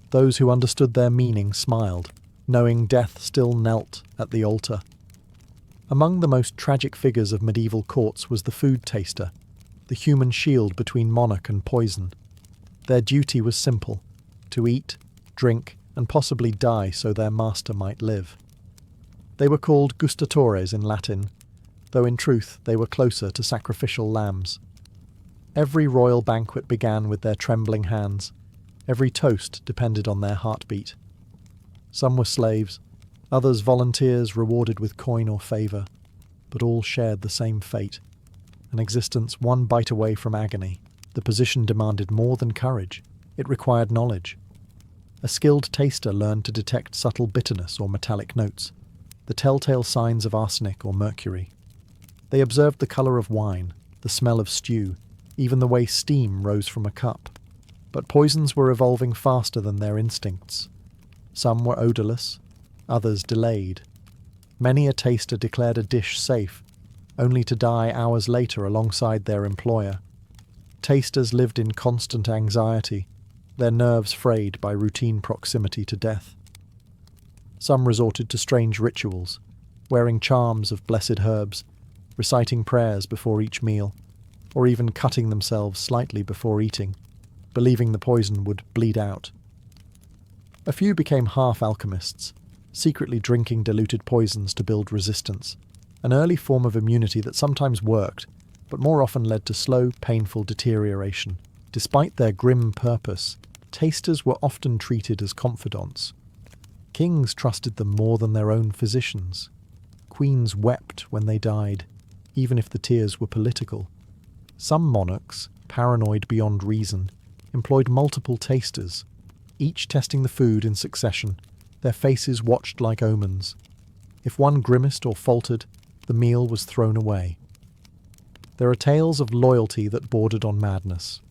those who understood their meaning smiled, knowing death still knelt at the altar. Among the most tragic figures of medieval courts was the food taster, the human shield between monarch and poison. Their duty was simple: to eat, drink, and possibly die so their master might live. They were called gustatores in Latin, though in truth they were closer to sacrificial lambs. Every royal banquet began with their trembling hands. Every toast depended on their heartbeat. Some were slaves, others volunteers rewarded with coin or favour, but all shared the same fate, an existence one bite away from agony. The position demanded more than courage. It required knowledge. A skilled taster learned to detect subtle bitterness or metallic notes, the telltale signs of arsenic or mercury. They observed the colour of wine, the smell of stew, even the way steam rose from a cup. But poisons were evolving faster than their instincts. Some were odourless, others delayed. Many a taster declared a dish safe, only to die hours later alongside their employer. Tasters lived in constant anxiety, their nerves frayed by routine proximity to death. Some resorted to strange rituals, wearing charms of blessed herbs, reciting prayers before each meal, or even cutting themselves slightly before eating, believing the poison would bleed out. A few became half-alchemists, secretly drinking diluted poisons to build resistance, an early form of immunity that sometimes worked, but more often led to slow, painful deterioration. Despite their grim purpose, tasters were often treated as confidants. Kings trusted them more than their own physicians. Queens wept when they died, even if the tears were political. Some monarchs, paranoid beyond reason, employed multiple tasters, each testing the food in succession, their faces watched like omens. If one grimaced or faltered, the meal was thrown away. There are tales of loyalty that bordered on madness.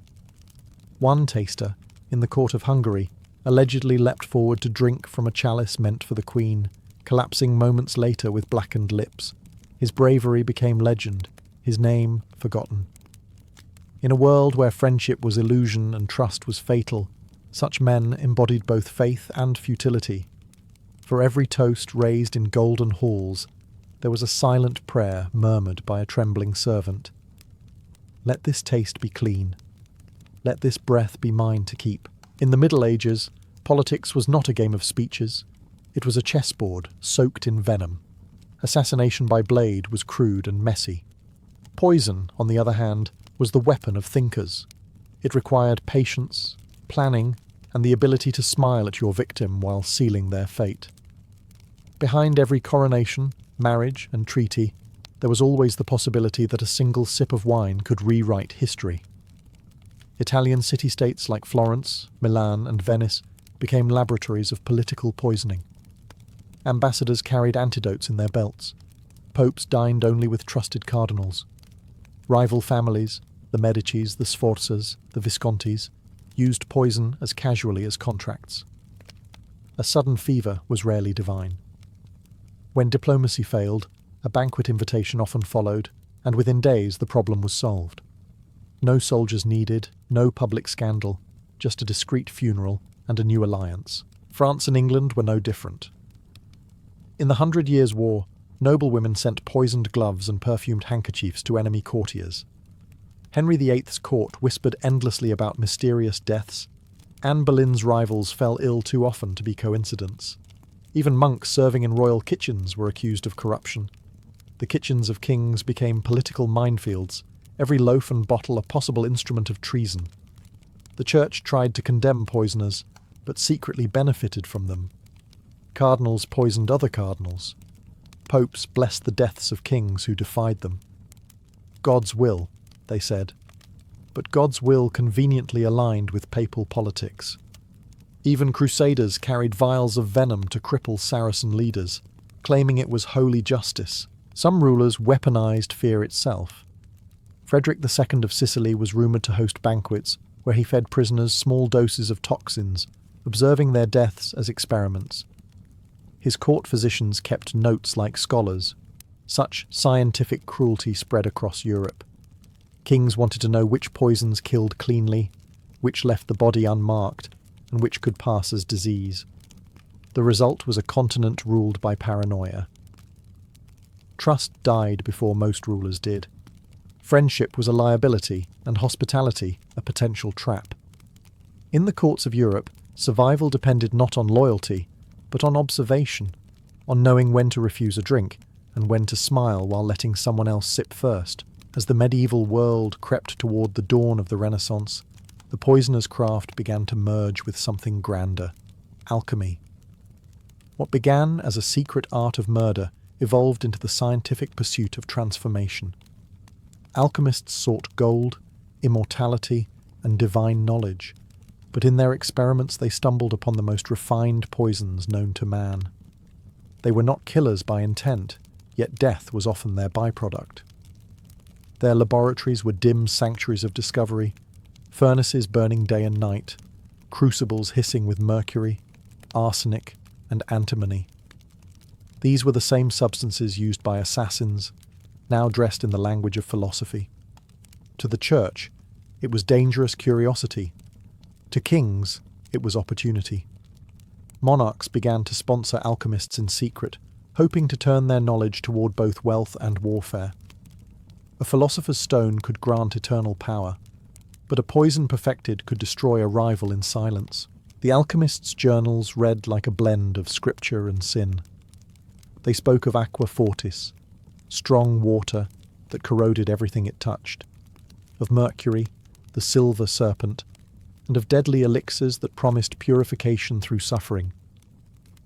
One taster, in the court of Hungary, allegedly leapt forward to drink from a chalice meant for the queen, collapsing moments later with blackened lips. His bravery became legend, his name forgotten. In a world where friendship was illusion and trust was fatal, such men embodied both faith and futility. For every toast raised in golden halls, there was a silent prayer murmured by a trembling servant. Let this taste be clean. Let this breath be mine to keep. In the Middle Ages, politics was not a game of speeches. It was a chessboard soaked in venom. Assassination by blade was crude and messy. Poison, on the other hand, was the weapon of thinkers. It required patience, planning, and the ability to smile at your victim while sealing their fate. Behind every coronation, marriage, and treaty, there was always the possibility that a single sip of wine could rewrite history. Italian city-states like Florence, Milan, and Venice became laboratories of political poisoning. Ambassadors carried antidotes in their belts. Popes dined only with trusted cardinals. Rival families, the Medicis, the Sforzas, the Viscontis, used poison as casually as contracts. A sudden fever was rarely divine. When diplomacy failed, a banquet invitation often followed, and within days the problem was solved. No soldiers needed, no public scandal, just a discreet funeral and a new alliance. France and England were no different. In the 100 Years' War, noblewomen sent poisoned gloves and perfumed handkerchiefs to enemy courtiers. Henry VIII's court whispered endlessly about mysterious deaths. Anne Boleyn's rivals fell ill too often to be coincidence. Even monks serving in royal kitchens were accused of corruption. The kitchens of kings became political minefields, every loaf and bottle a possible instrument of treason. The church tried to condemn poisoners, but secretly benefited from them. Cardinals poisoned other cardinals. Popes blessed the deaths of kings who defied them. God's will, they said. But God's will conveniently aligned with papal politics. Even Crusaders carried vials of venom to cripple Saracen leaders, claiming it was holy justice. Some rulers weaponized fear itself. Frederick II of Sicily was rumoured to host banquets where he fed prisoners small doses of toxins, observing their deaths as experiments. His court physicians kept notes like scholars. Such scientific cruelty spread across Europe. Kings wanted to know which poisons killed cleanly, which left the body unmarked, and which could pass as disease. The result was a continent ruled by paranoia. Trust died before most rulers did. Friendship was a liability, and hospitality a potential trap. In the courts of Europe, survival depended not on loyalty, but on observation, on knowing when to refuse a drink, and when to smile while letting someone else sip first. As the medieval world crept toward the dawn of the Renaissance, the poisoner's craft began to merge with something grander: alchemy. What began as a secret art of murder evolved into the scientific pursuit of transformation. Alchemists sought gold, immortality, and divine knowledge, but in their experiments they stumbled upon the most refined poisons known to man. They were not killers by intent, yet death was often their byproduct. Their laboratories were dim sanctuaries of discovery, furnaces burning day and night, crucibles hissing with mercury, arsenic, and antimony. These were the same substances used by assassins, now dressed in the language of philosophy. To the church, it was dangerous curiosity. To kings, it was opportunity. Monarchs began to sponsor alchemists in secret, hoping to turn their knowledge toward both wealth and warfare. A philosopher's stone could grant eternal power, but a poison perfected could destroy a rival in silence. The alchemists' journals read like a blend of scripture and sin. They spoke of aqua fortis, strong water that corroded everything it touched, of mercury, the silver serpent, and of deadly elixirs that promised purification through suffering.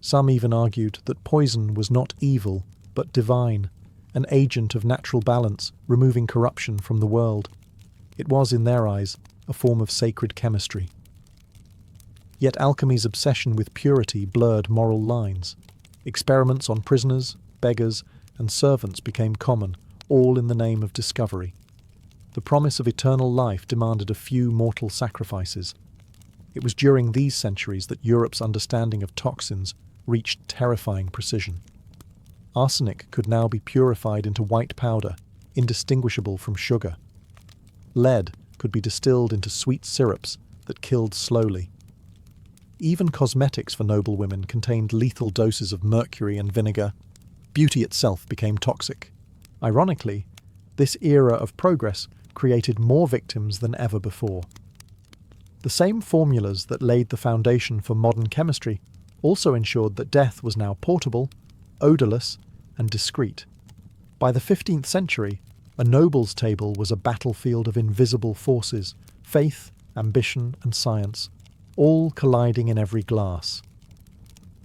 Some even argued that poison was not evil, but divine, an agent of natural balance, removing corruption from the world. It was, in their eyes, a form of sacred chemistry. Yet alchemy's obsession with purity blurred moral lines. Experiments on prisoners, beggars, and servants became common, all in the name of discovery. The promise of eternal life demanded a few mortal sacrifices. It was during these centuries that Europe's understanding of toxins reached terrifying precision. Arsenic could now be purified into white powder, indistinguishable from sugar. Lead could be distilled into sweet syrups that killed slowly. Even cosmetics for noblewomen contained lethal doses of mercury and vinegar. Beauty itself became toxic. Ironically, this era of progress created more victims than ever before. The same formulas that laid the foundation for modern chemistry also ensured that death was now portable, odourless, and discreet. By the 15th century, a noble's table was a battlefield of invisible forces: faith, ambition, and science, all colliding in every glass.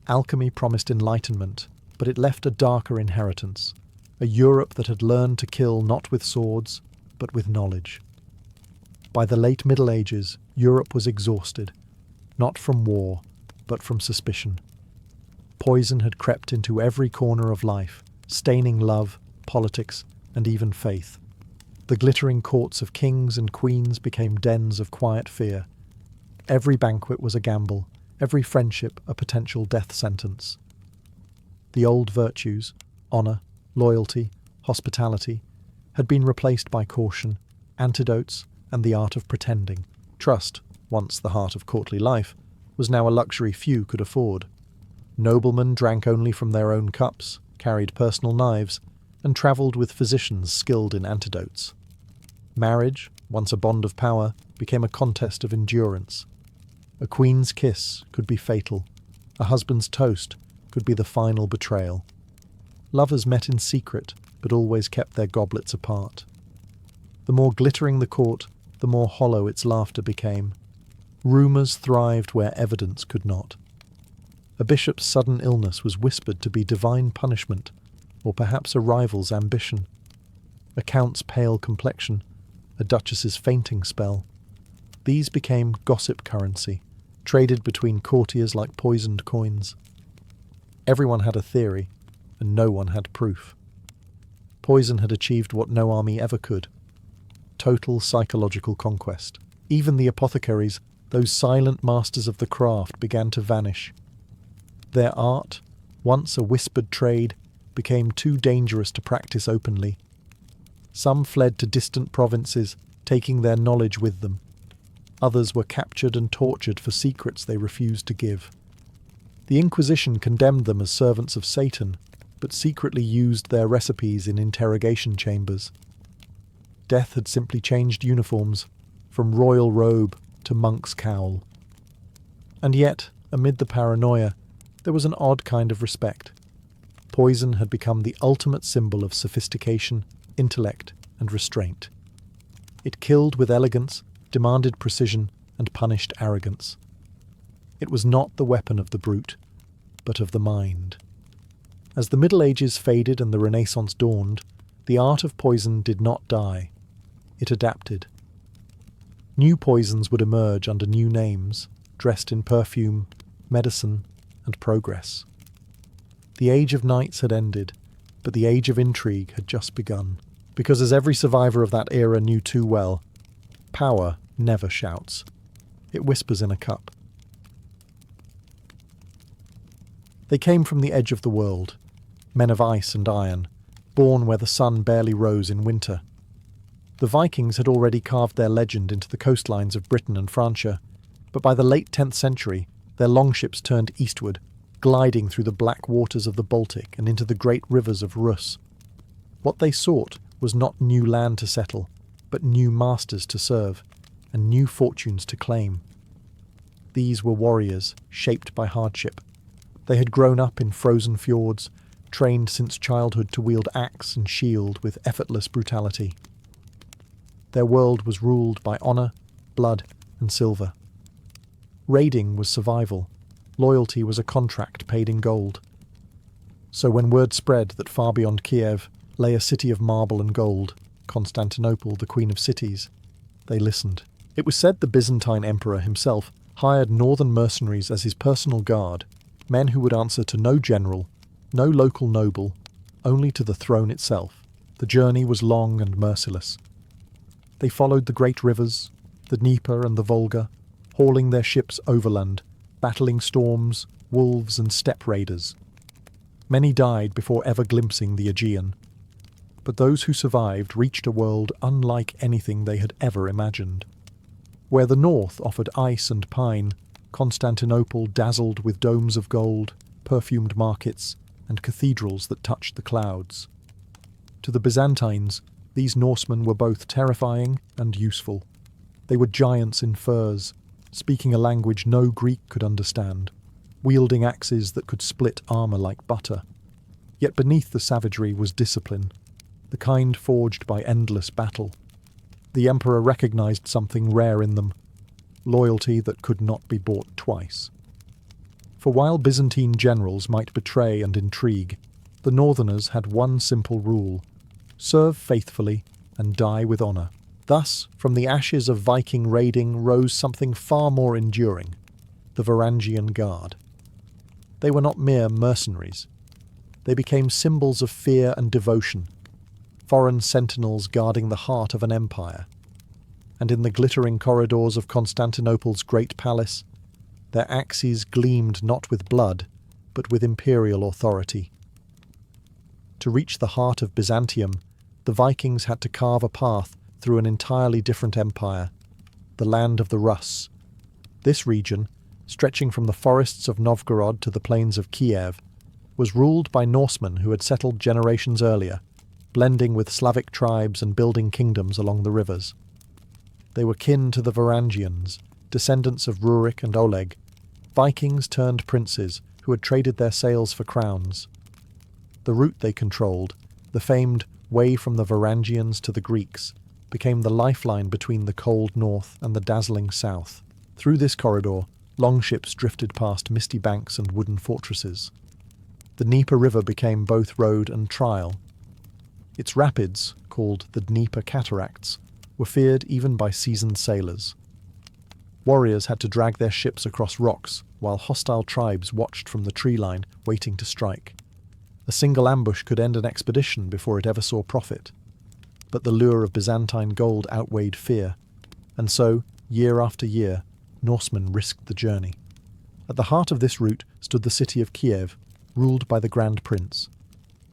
Alchemy promised enlightenment, but it left a darker inheritance, a Europe that had learned to kill not with swords, but with knowledge. By the late Middle Ages, Europe was exhausted, not from war, but from suspicion. Poison had crept into every corner of life, staining love, politics, and even faith. The glittering courts of kings and queens became dens of quiet fear. Every banquet was a gamble, every friendship a potential death sentence. The old virtues, honour, loyalty, hospitality, had been replaced by caution, antidotes, and the art of pretending. Trust, once the heart of courtly life, was now a luxury few could afford. Noblemen drank only from their own cups, carried personal knives, and travelled with physicians skilled in antidotes. Marriage, once a bond of power, became a contest of endurance. A queen's kiss could be fatal. A husband's toast could be the final betrayal. Lovers met in secret, but always kept their goblets apart. The more glittering the court, the more hollow its laughter became. Rumours thrived where evidence could not. A bishop's sudden illness was whispered to be divine punishment, or perhaps a rival's ambition. A count's pale complexion, a duchess's fainting spell. These became gossip currency, traded between courtiers like poisoned coins. Everyone had a theory, and no one had proof. Poison had achieved what no army ever could: total psychological conquest. Even the apothecaries, those silent masters of the craft, began to vanish. Their art, once a whispered trade, became too dangerous to practice openly. Some fled to distant provinces, taking their knowledge with them. Others were captured and tortured for secrets they refused to give. The Inquisition condemned them as servants of Satan, but secretly used their recipes in interrogation chambers. Death had simply changed uniforms, from royal robe to monk's cowl. And yet, amid the paranoia, there was an odd kind of respect. Poison had become the ultimate symbol of sophistication, intellect, and restraint. It killed with elegance, demanded precision, and punished arrogance. It was not the weapon of the brute, but of the mind. As the Middle Ages faded and the Renaissance dawned, the art of poison did not die. It adapted. New poisons would emerge under new names, dressed in perfume, medicine, and progress. The age of knights had ended, but the age of intrigue had just begun. Because, as every survivor of that era knew too well, power never shouts. It whispers in a cup. They came from the edge of the world, men of ice and iron, born where the sun barely rose in winter. The Vikings had already carved their legend into the coastlines of Britain and Francia, but by the late 10th century, their longships turned eastward, gliding through the black waters of the Baltic and into the great rivers of Rus. What they sought was not new land to settle, but new masters to serve, and new fortunes to claim. These were warriors, shaped by hardship. They had grown up in frozen fjords, trained since childhood to wield axe and shield with effortless brutality. Their world was ruled by honour, blood, and silver. Raiding was survival. Loyalty was a contract paid in gold. So when word spread that far beyond Kiev lay a city of marble and gold, Constantinople, the queen of cities, they listened. It was said the Byzantine emperor himself hired northern mercenaries as his personal guard, men who would answer to no general, no local noble, only to the throne itself. The journey was long and merciless. They followed the great rivers, the Dnieper and the Volga, hauling their ships overland, battling storms, wolves and steppe raiders. Many died before ever glimpsing the Aegean. But those who survived reached a world unlike anything they had ever imagined. Where the north offered ice and pine, Constantinople dazzled with domes of gold, perfumed markets, and cathedrals that touched the clouds. To the Byzantines, these Norsemen were both terrifying and useful. They were giants in furs, speaking a language no Greek could understand, wielding axes that could split armour like butter. Yet beneath the savagery was discipline, the kind forged by endless battle. The emperor recognized something rare in them: loyalty that could not be bought twice. For while Byzantine generals might betray and intrigue, the northerners had one simple rule: serve faithfully and die with honour. Thus, from the ashes of Viking raiding rose something far more enduring: the Varangian Guard. They were not mere mercenaries. They became symbols of fear and devotion, foreign sentinels guarding the heart of an empire. And in the glittering corridors of Constantinople's great palace, their axes gleamed not with blood, but with imperial authority. To reach the heart of Byzantium, the Vikings had to carve a path through an entirely different empire, the land of the Rus. This region, stretching from the forests of Novgorod to the plains of Kiev, was ruled by Norsemen who had settled generations earlier, blending with Slavic tribes and building kingdoms along the rivers. They were kin to the Varangians, descendants of Rurik and Oleg, Vikings turned princes who had traded their sails for crowns. The route they controlled, the famed way from the Varangians to the Greeks, became the lifeline between the cold north and the dazzling south. Through this corridor, longships drifted past misty banks and wooden fortresses. The Dnieper River became both road and trial. Its rapids, called the Dnieper Cataracts, were feared even by seasoned sailors. Warriors had to drag their ships across rocks, while hostile tribes watched from the tree line, waiting to strike. A single ambush could end an expedition before it ever saw profit. But the lure of Byzantine gold outweighed fear, and so, year after year, Norsemen risked the journey. At the heart of this route stood the city of Kiev, ruled by the Grand Prince.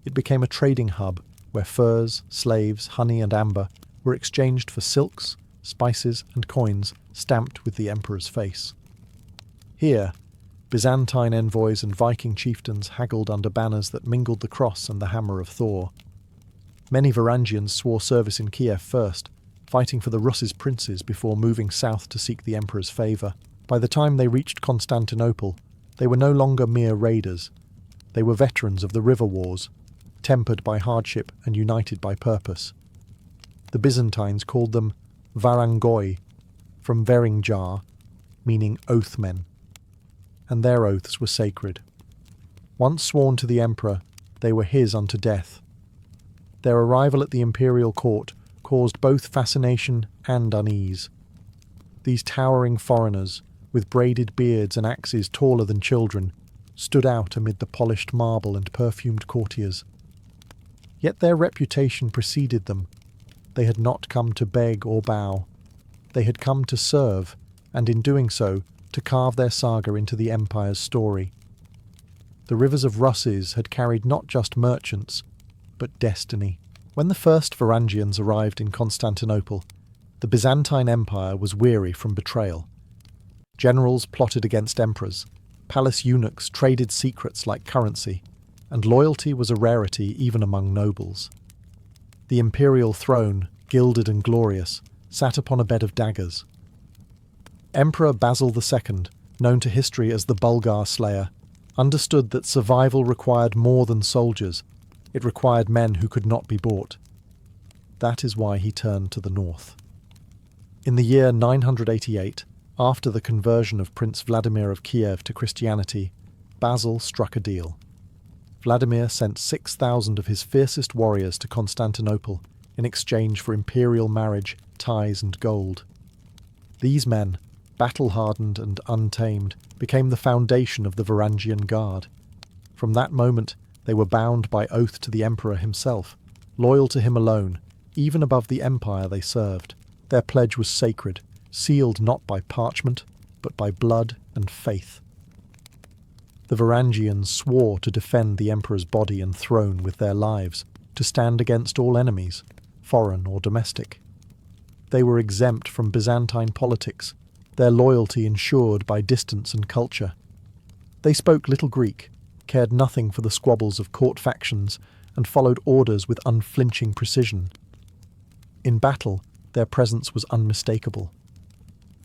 It became a trading hub where furs, slaves, honey and amber were exchanged for silks, spices and coins stamped with the emperor's face. Here, Byzantine envoys and Viking chieftains haggled under banners that mingled the cross and the hammer of Thor. Many Varangians swore service in Kiev first, fighting for the Rus' princes before moving south to seek the emperor's favour. By the time they reached Constantinople, they were no longer mere raiders. They were veterans of the river wars, tempered by hardship and united by purpose. The Byzantines called them Varangoi, from Varangian, meaning oathmen, and their oaths were sacred. Once sworn to the emperor, they were his unto death. Their arrival at the imperial court caused both fascination and unease. These towering foreigners, with braided beards and axes taller than children, stood out amid the polished marble and perfumed courtiers. Yet their reputation preceded them. They had not come to beg or bow. They had come to serve, and in doing so, to carve their saga into the empire's story. The rivers of Russes had carried not just merchants, but destiny. When the first Varangians arrived in Constantinople, the Byzantine Empire was weary from betrayal. Generals plotted against emperors, palace eunuchs traded secrets like currency, and loyalty was a rarity even among nobles. The imperial throne, gilded and glorious, sat upon a bed of daggers. Emperor Basil II, known to history as the Bulgar Slayer, understood that survival required more than soldiers. It required men who could not be bought. That is why he turned to the north. In the year 988, after the conversion of Prince Vladimir of Kiev to Christianity, Basil struck a deal. Vladimir sent 6,000 of his fiercest warriors to Constantinople in exchange for imperial marriage, ties and gold. These men, battle-hardened and untamed, became the foundation of the Varangian Guard. From that moment, they were bound by oath to the emperor himself, loyal to him alone, even above the empire they served. Their pledge was sacred, sealed not by parchment, but by blood and faith. The Varangians swore to defend the emperor's body and throne with their lives, to stand against all enemies, foreign or domestic. They were exempt from Byzantine politics, their loyalty ensured by distance and culture. They spoke little Greek, cared nothing for the squabbles of court factions, and followed orders with unflinching precision. In battle, their presence was unmistakable.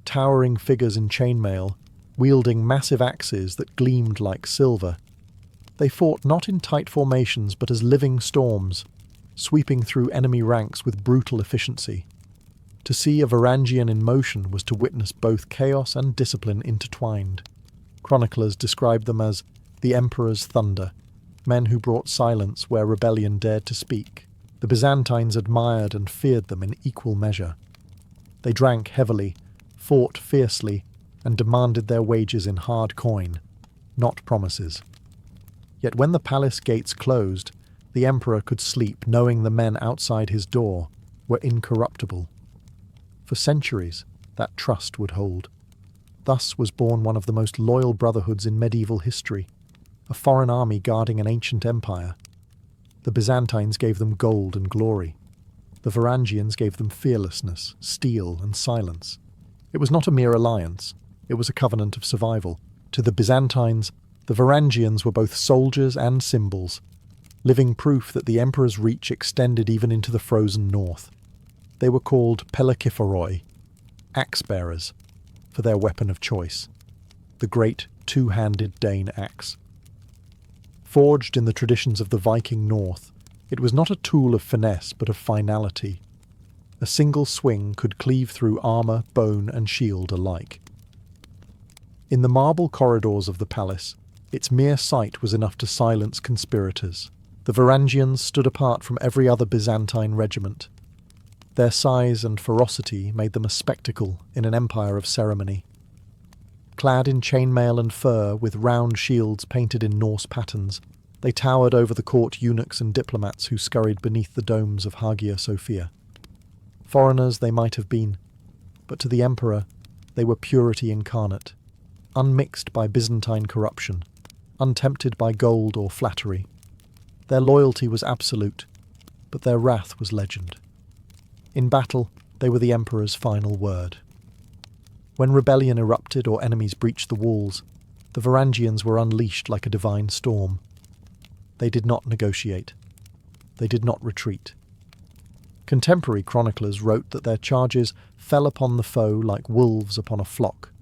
Towering figures in chainmail, wielding massive axes that gleamed like silver, they fought not in tight formations but as living storms, sweeping through enemy ranks with brutal efficiency. To see a Varangian in motion was to witness both chaos and discipline intertwined. Chroniclers describe them as the Emperor's thunder, men who brought silence where rebellion dared to speak. The Byzantines admired and feared them in equal measure. They drank heavily, fought fiercely, and demanded their wages in hard coin, not promises. Yet when the palace gates closed, the emperor could sleep knowing the men outside his door were incorruptible. For centuries, that trust would hold. Thus was born one of the most loyal brotherhoods in medieval history, a foreign army guarding an ancient empire. The Byzantines gave them gold and glory. The Varangians gave them fearlessness, steel, and silence. It was not a mere alliance, it was a covenant of survival. To the Byzantines, the Varangians were both soldiers and symbols, living proof that the emperor's reach extended even into the frozen north. They were called pelakiphoroi, axe-bearers, for their weapon of choice, the great two-handed Dane axe. Forged in the traditions of the Viking North, it was not a tool of finesse but of finality. A single swing could cleave through armour, bone, and shield alike. In the marble corridors of the palace, its mere sight was enough to silence conspirators. The Varangians stood apart from every other Byzantine regiment. Their size and ferocity made them a spectacle in an empire of ceremony. Clad in chainmail and fur, with round shields painted in Norse patterns, they towered over the court eunuchs and diplomats who scurried beneath the domes of Hagia Sophia. Foreigners they might have been, but to the emperor they were purity incarnate, unmixed by Byzantine corruption, untempted by gold or flattery. Their loyalty was absolute, but their wrath was legend. In battle, they were the emperor's final word. When rebellion erupted or enemies breached the walls, the Varangians were unleashed like a divine storm. They did not negotiate. They did not retreat. Contemporary chroniclers wrote that their charges fell upon the foe like wolves upon a flock.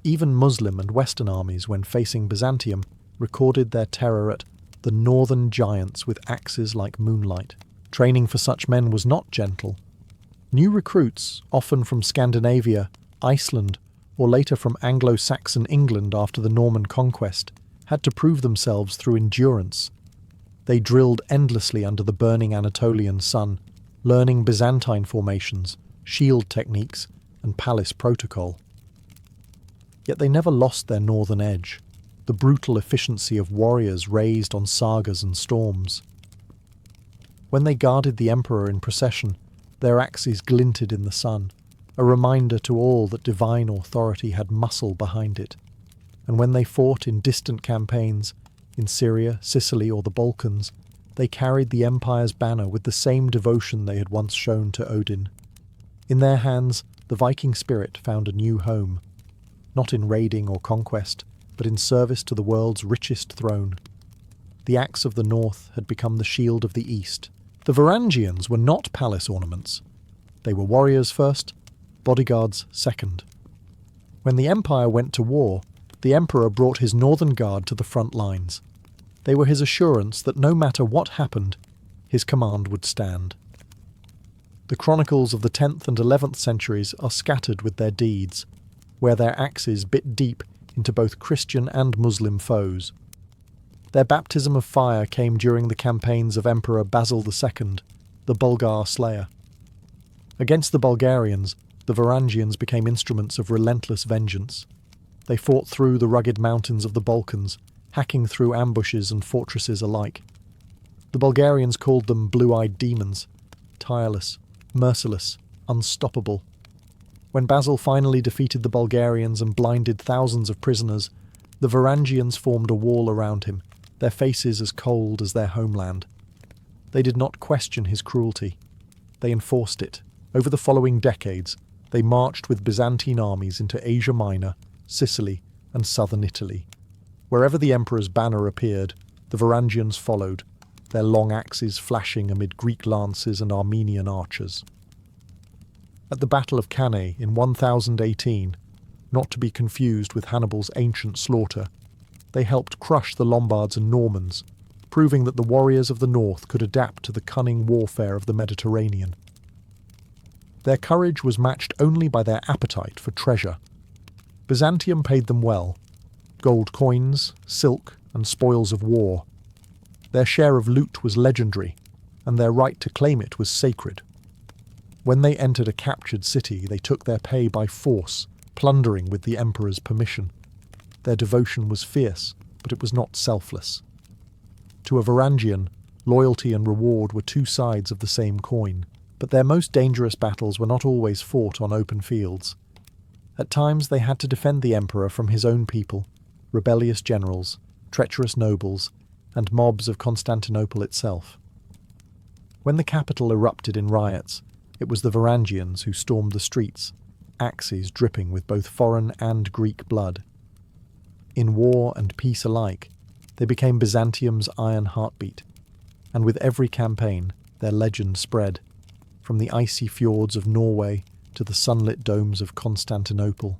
Even Muslim and Western armies, when facing Byzantium, recorded their terror at the northern giants with axes like moonlight. Training for such men was not gentle. New recruits, often from Scandinavia, Iceland, or later from Anglo-Saxon England after the Norman conquest, had to prove themselves through endurance. They drilled endlessly under the burning Anatolian sun, learning Byzantine formations, shield techniques, and palace protocol. Yet they never lost their northern edge, the brutal efficiency of warriors raised on sagas and storms. When they guarded the emperor in procession, their axes glinted in the sun, a reminder to all that divine authority had muscle behind it. And when they fought in distant campaigns, in Syria, Sicily, or the Balkans, they carried the empire's banner with the same devotion they had once shown to Odin. In their hands, the Viking spirit found a new home, not in raiding or conquest, but in service to the world's richest throne. The axe of the north had become the shield of the east. The Varangians were not palace ornaments. They were warriors first, bodyguards second. When the empire went to war, the emperor brought his northern guard to the front lines. They were his assurance that no matter what happened, his command would stand. The chronicles of the 10th and 11th centuries are scattered with their deeds, where their axes bit deep into both Christian and Muslim foes. Their baptism of fire came during the campaigns of Emperor Basil II, the Bulgar slayer. Against the Bulgarians, the Varangians became instruments of relentless vengeance. They fought through the rugged mountains of the Balkans, hacking through ambushes and fortresses alike. The Bulgarians called them blue-eyed demons, tireless, merciless, unstoppable. When Basil finally defeated the Bulgarians and blinded thousands of prisoners, the Varangians formed a wall around him, their faces as cold as their homeland. They did not question his cruelty. They enforced it. Over the following decades, they marched with Byzantine armies into Asia Minor, Sicily, and southern Italy. Wherever the emperor's banner appeared, the Varangians followed, their long axes flashing amid Greek lances and Armenian archers. At the Battle of Cannae in 1018, not to be confused with Hannibal's ancient slaughter, they helped crush the Lombards and Normans, proving that the warriors of the north could adapt to the cunning warfare of the Mediterranean. Their courage was matched only by their appetite for treasure. Byzantium paid them well: gold coins, silk, and spoils of war. Their share of loot was legendary, and their right to claim it was sacred. When they entered a captured city, they took their pay by force, plundering with the emperor's permission. Their devotion was fierce, but it was not selfless. To a Varangian, loyalty and reward were two sides of the same coin, but their most dangerous battles were not always fought on open fields. At times they had to defend the emperor from his own people, rebellious generals, treacherous nobles, and mobs of Constantinople itself. When the capital erupted in riots, it was the Varangians who stormed the streets, axes dripping with both foreign and Greek blood. In war and peace alike, they became Byzantium's iron heartbeat, and with every campaign, their legend spread, from the icy fjords of Norway to the sunlit domes of Constantinople.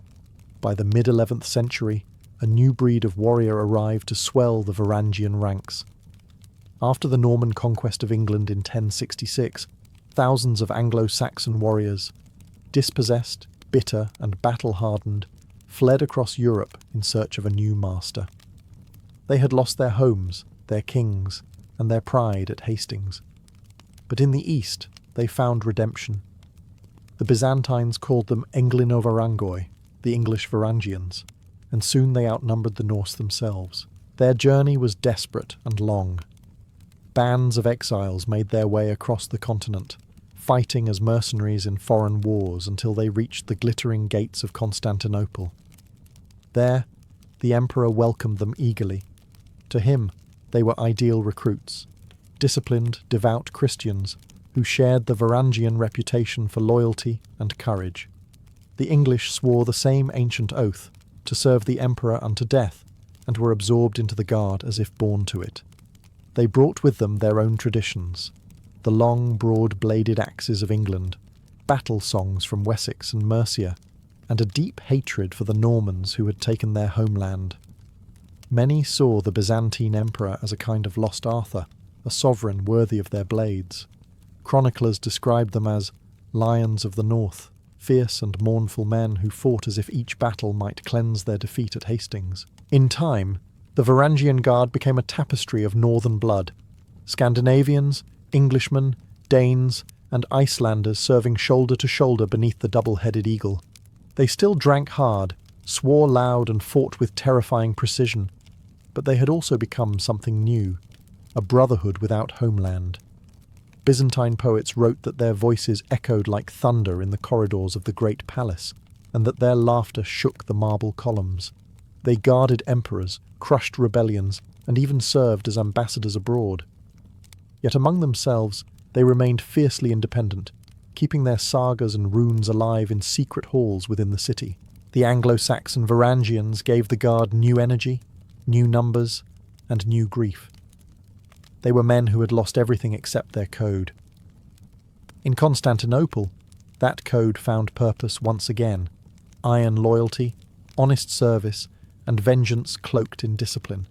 By the mid-11th century, a new breed of warrior arrived to swell the Varangian ranks. After the Norman conquest of England in 1066, thousands of Anglo-Saxon warriors, dispossessed, bitter, and battle-hardened, fled across Europe in search of a new master. They had lost their homes, their kings, and their pride at Hastings. But in the east, they found redemption. The Byzantines called them Englino-Varangoi, the English Varangians, and soon they outnumbered the Norse themselves. Their journey was desperate and long. Bands of exiles made their way across the continent, fighting as mercenaries in foreign wars until they reached the glittering gates of Constantinople. There, the emperor welcomed them eagerly. To him, they were ideal recruits, disciplined, devout Christians who shared the Varangian reputation for loyalty and courage. The English swore the same ancient oath, to serve the emperor unto death, and were absorbed into the guard as if born to it. They brought with them their own traditions, the long, broad-bladed axes of England, battle songs from Wessex and Mercia, and a deep hatred for the Normans who had taken their homeland. Many saw the Byzantine emperor as a kind of lost Arthur, a sovereign worthy of their blades. Chroniclers described them as lions of the north, fierce and mournful men who fought as if each battle might cleanse their defeat at Hastings. In time, the Varangian Guard became a tapestry of northern blood, Scandinavians, Englishmen, Danes, and Icelanders serving shoulder to shoulder beneath the double-headed eagle. They still drank hard, swore loud, and fought with terrifying precision, but they had also become something new, a brotherhood without homeland. Byzantine poets wrote that their voices echoed like thunder in the corridors of the great palace, and that their laughter shook the marble columns. They guarded emperors, crushed rebellions, and even served as ambassadors abroad. Yet among themselves, they remained fiercely independent, keeping their sagas and runes alive in secret halls within the city. The Anglo-Saxon Varangians gave the guard new energy, new numbers, and new grief. They were men who had lost everything except their code. In Constantinople, that code found purpose once again: iron loyalty, honest service, and vengeance cloaked in discipline.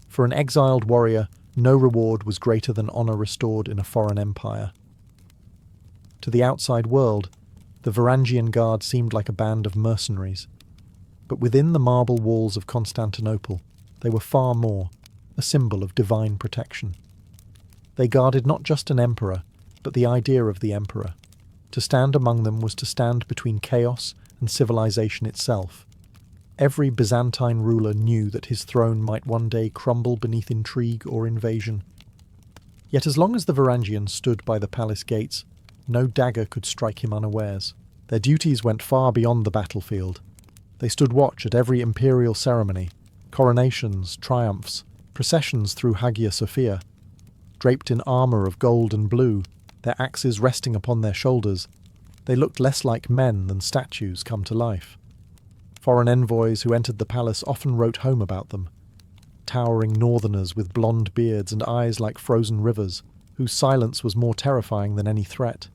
For an exiled warrior, no reward was greater than honour restored in a foreign empire. To the outside world, the Varangian Guard seemed like a band of mercenaries. But within the marble walls of Constantinople, they were far more, a symbol of divine protection. They guarded not just an emperor, but the idea of the emperor. To stand among them was to stand between chaos and civilization itself. Every Byzantine ruler knew that his throne might one day crumble beneath intrigue or invasion. Yet as long as the Varangians stood by the palace gates, no dagger could strike him unawares. Their duties went far beyond the battlefield. They stood watch at every imperial ceremony, coronations, triumphs, processions through Hagia Sophia. Draped in armour of gold and blue, their axes resting upon their shoulders, they looked less like men than statues come to life. Foreign envoys who entered the palace often wrote home about them. Towering northerners with blonde beards and eyes like frozen rivers, whose silence was more terrifying than any threat.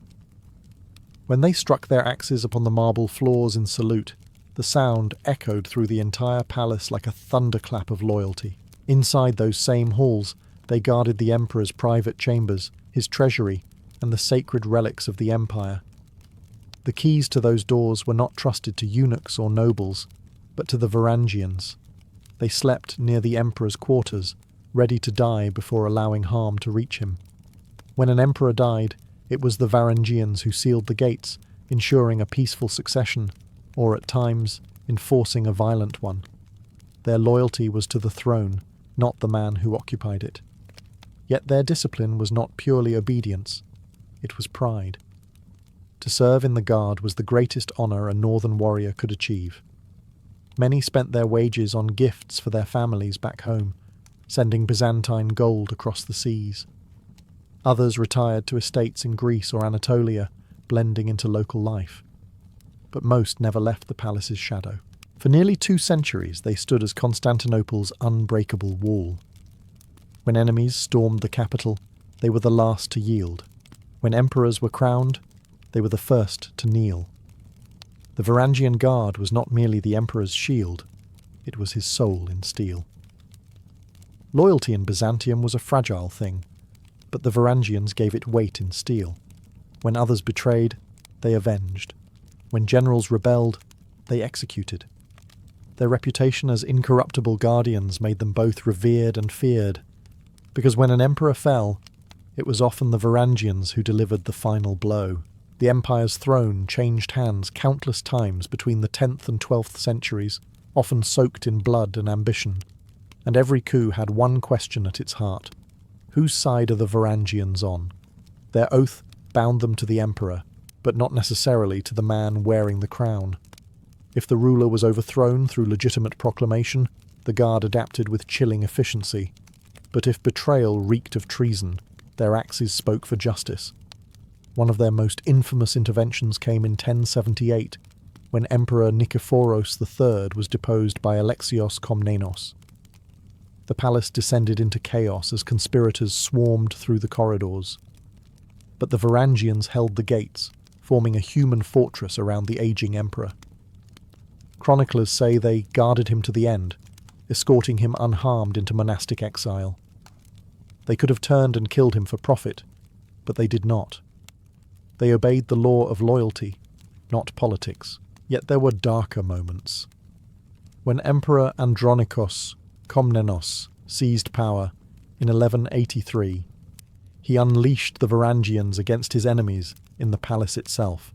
When they struck their axes upon the marble floors in salute, the sound echoed through the entire palace like a thunderclap of loyalty. Inside those same halls, they guarded the emperor's private chambers, his treasury, and the sacred relics of the empire. The keys to those doors were not trusted to eunuchs or nobles, but to the Varangians. They slept near the emperor's quarters, ready to die before allowing harm to reach him. When an emperor died, it was the Varangians who sealed the gates, ensuring a peaceful succession, or at times, enforcing a violent one. Their loyalty was to the throne, not the man who occupied it. Yet their discipline was not purely obedience, it was pride. To serve in the guard was the greatest honour a northern warrior could achieve. Many spent their wages on gifts for their families back home, sending Byzantine gold across the seas. Others retired to estates in Greece or Anatolia, blending into local life. But most never left the palace's shadow. For nearly 2 centuries they stood as Constantinople's unbreakable wall. When enemies stormed the capital, they were the last to yield. When emperors were crowned, they were the first to kneel. The Varangian Guard was not merely the emperor's shield, it was his soul in steel. Loyalty in Byzantium was a fragile thing, but the Varangians gave it weight in steel. When others betrayed, they avenged. When generals rebelled, they executed. Their reputation as incorruptible guardians made them both revered and feared, because when an emperor fell, it was often the Varangians who delivered the final blow. The empire's throne changed hands countless times between the 10th and 12th centuries, often soaked in blood and ambition, and every coup had one question at its heart. Whose side are the Varangians on? Their oath bound them to the emperor, but not necessarily to the man wearing the crown. If the ruler was overthrown through legitimate proclamation, the guard adapted with chilling efficiency. But if betrayal reeked of treason, their axes spoke for justice. One of their most infamous interventions came in 1078, when Emperor Nikephoros III was deposed by Alexios Komnenos. The palace descended into chaos as conspirators swarmed through the corridors. But the Varangians held the gates, forming a human fortress around the aging emperor. Chroniclers say they guarded him to the end, escorting him unharmed into monastic exile. They could have turned and killed him for profit, but they did not. They obeyed the law of loyalty, not politics. Yet there were darker moments. When Emperor Andronikos Komnenos seized power in 1183, he unleashed the Varangians against his enemies in the palace itself.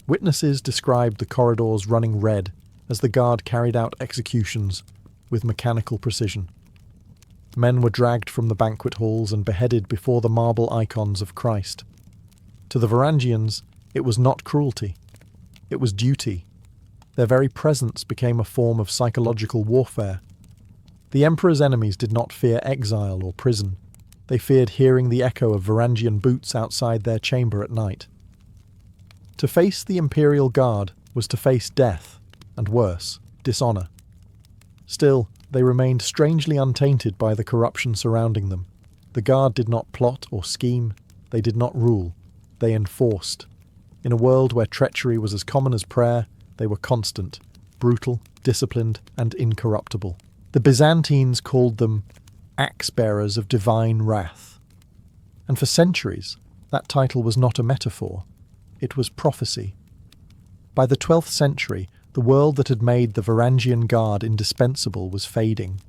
Witnesses described the corridors running red as the guard carried out executions with mechanical precision. Men were dragged from the banquet halls and beheaded before the marble icons of Christ. To the Varangians, it was not cruelty. It was duty. Their very presence became a form of psychological warfare. The emperor's enemies did not fear exile or prison. They feared hearing the echo of Varangian boots outside their chamber at night. To face the imperial guard was to face death, and worse, dishonour. Still, they remained strangely untainted by the corruption surrounding them. The guard did not plot or scheme. They did not rule. They enforced. In a world where treachery was as common as prayer, they were constant, brutal, disciplined, and incorruptible. The Byzantines called them axe-bearers of divine wrath. And for centuries, that title was not a metaphor. It was prophecy. By the 12th century, the world that had made the Varangian Guard indispensable was fading.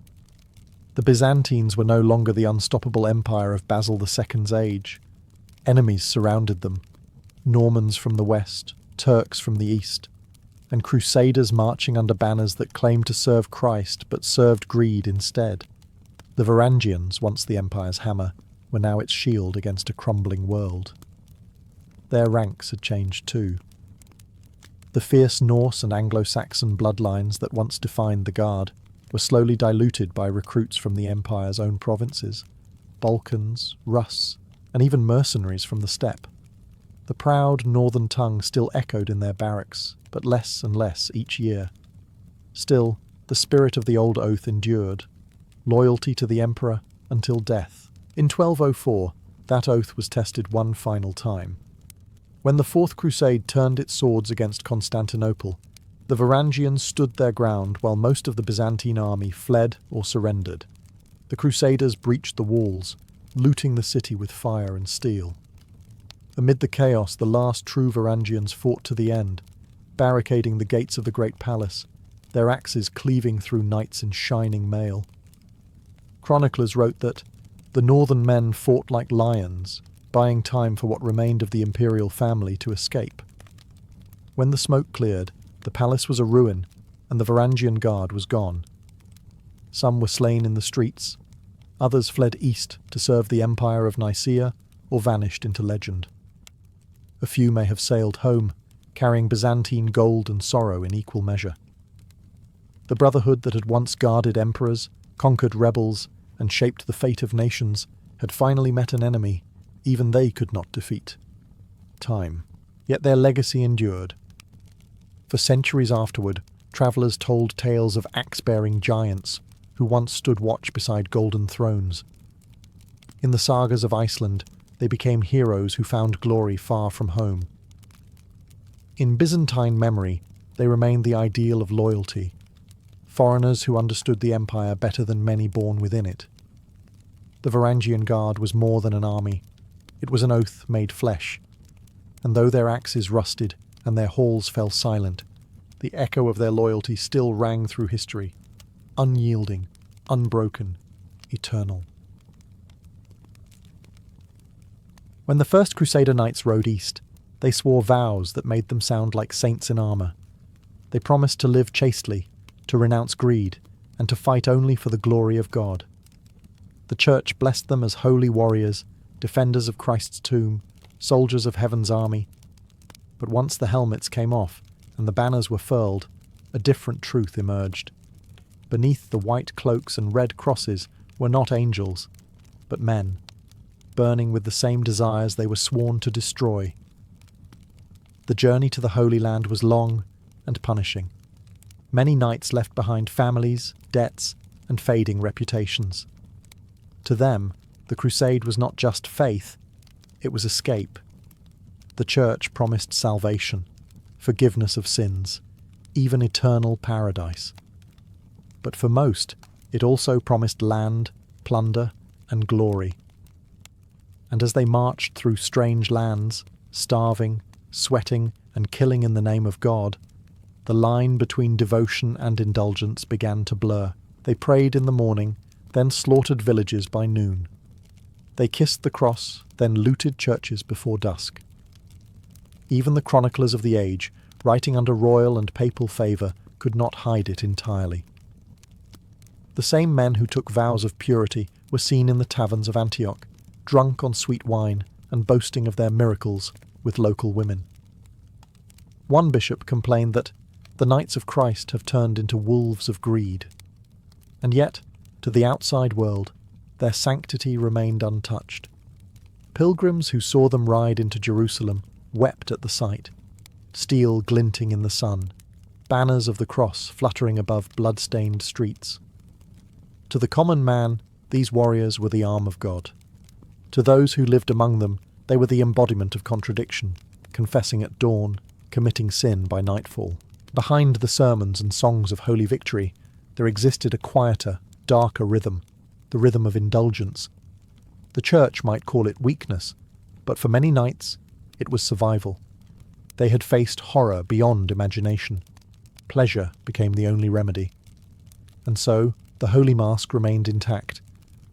The Byzantines were no longer the unstoppable empire of Basil II's age. Enemies surrounded them. Normans from the west, Turks from the east, and Crusaders marching under banners that claimed to serve Christ but served greed instead. The Varangians, once the empire's hammer, were now its shield against a crumbling world. Their ranks had changed too. The fierce Norse and Anglo-Saxon bloodlines that once defined the Guard were slowly diluted by recruits from the empire's own provinces, Balkans, Rus, and even mercenaries from the steppe. The proud northern tongue still echoed in their barracks, but less and less each year. Still, the spirit of the old oath endured, loyalty to the emperor until death. In 1204, that oath was tested one final time. When the Fourth Crusade turned its swords against Constantinople, the Varangians stood their ground while most of the Byzantine army fled or surrendered. The Crusaders breached the walls, looting the city with fire and steel. Amid the chaos, the last true Varangians fought to the end, barricading the gates of the great palace, their axes cleaving through knights in shining mail. Chroniclers wrote that the northern men fought like lions, buying time for what remained of the imperial family to escape. When the smoke cleared, the palace was a ruin, and the Varangian guard was gone. Some were slain in the streets, others fled east to serve the Empire of Nicaea, or vanished into legend. A few may have sailed home, carrying Byzantine gold and sorrow in equal measure. The brotherhood that had once guarded emperors, conquered rebels, and shaped the fate of nations had finally met an enemy even they could not defeat: time. Yet their legacy endured. For centuries afterward, travellers told tales of axe-bearing giants who once stood watch beside golden thrones. In the sagas of Iceland, they became heroes who found glory far from home. In Byzantine memory, they remained the ideal of loyalty, foreigners who understood the empire better than many born within it. The Varangian Guard was more than an army. It was an oath made flesh, and though their axes rusted and their halls fell silent, the echo of their loyalty still rang through history, unyielding, unbroken, eternal. When the first Crusader knights rode east, they swore vows that made them sound like saints in armour. They promised to live chastely, to renounce greed, and to fight only for the glory of God. The Church blessed them as holy warriors, defenders of Christ's tomb, soldiers of heaven's army. But once the helmets came off and the banners were furled, a different truth emerged. Beneath the white cloaks and red crosses were not angels, but men, burning with the same desires they were sworn to destroy. The journey to the Holy Land was long and punishing. Many knights left behind families, debts, and fading reputations. To them, the crusade was not just faith, it was escape. The Church promised salvation, forgiveness of sins, even eternal paradise. But for most, it also promised land, plunder, and glory. And as they marched through strange lands, starving, sweating, and killing in the name of God, the line between devotion and indulgence began to blur. They prayed in the morning, then slaughtered villages by noon. They kissed the cross, then looted churches before dusk. Even the chroniclers of the age, writing under royal and papal favour, could not hide it entirely. The same men who took vows of purity were seen in the taverns of Antioch, drunk on sweet wine and boasting of their miracles with local women. One bishop complained that the Knights of Christ have turned into wolves of greed. And yet, to the outside world, their sanctity remained untouched. Pilgrims who saw them ride into Jerusalem wept at the sight, steel glinting in the sun, banners of the cross fluttering above blood-stained streets. To the common man, these warriors were the arm of God. To those who lived among them, they were the embodiment of contradiction, confessing at dawn, committing sin by nightfall. Behind the sermons and songs of holy victory, there existed a quieter, darker rhythm, the rhythm of indulgence. The Church might call it weakness, but for many knights, it was survival. They had faced horror beyond imagination. Pleasure became the only remedy. And so, the Holy Mask remained intact,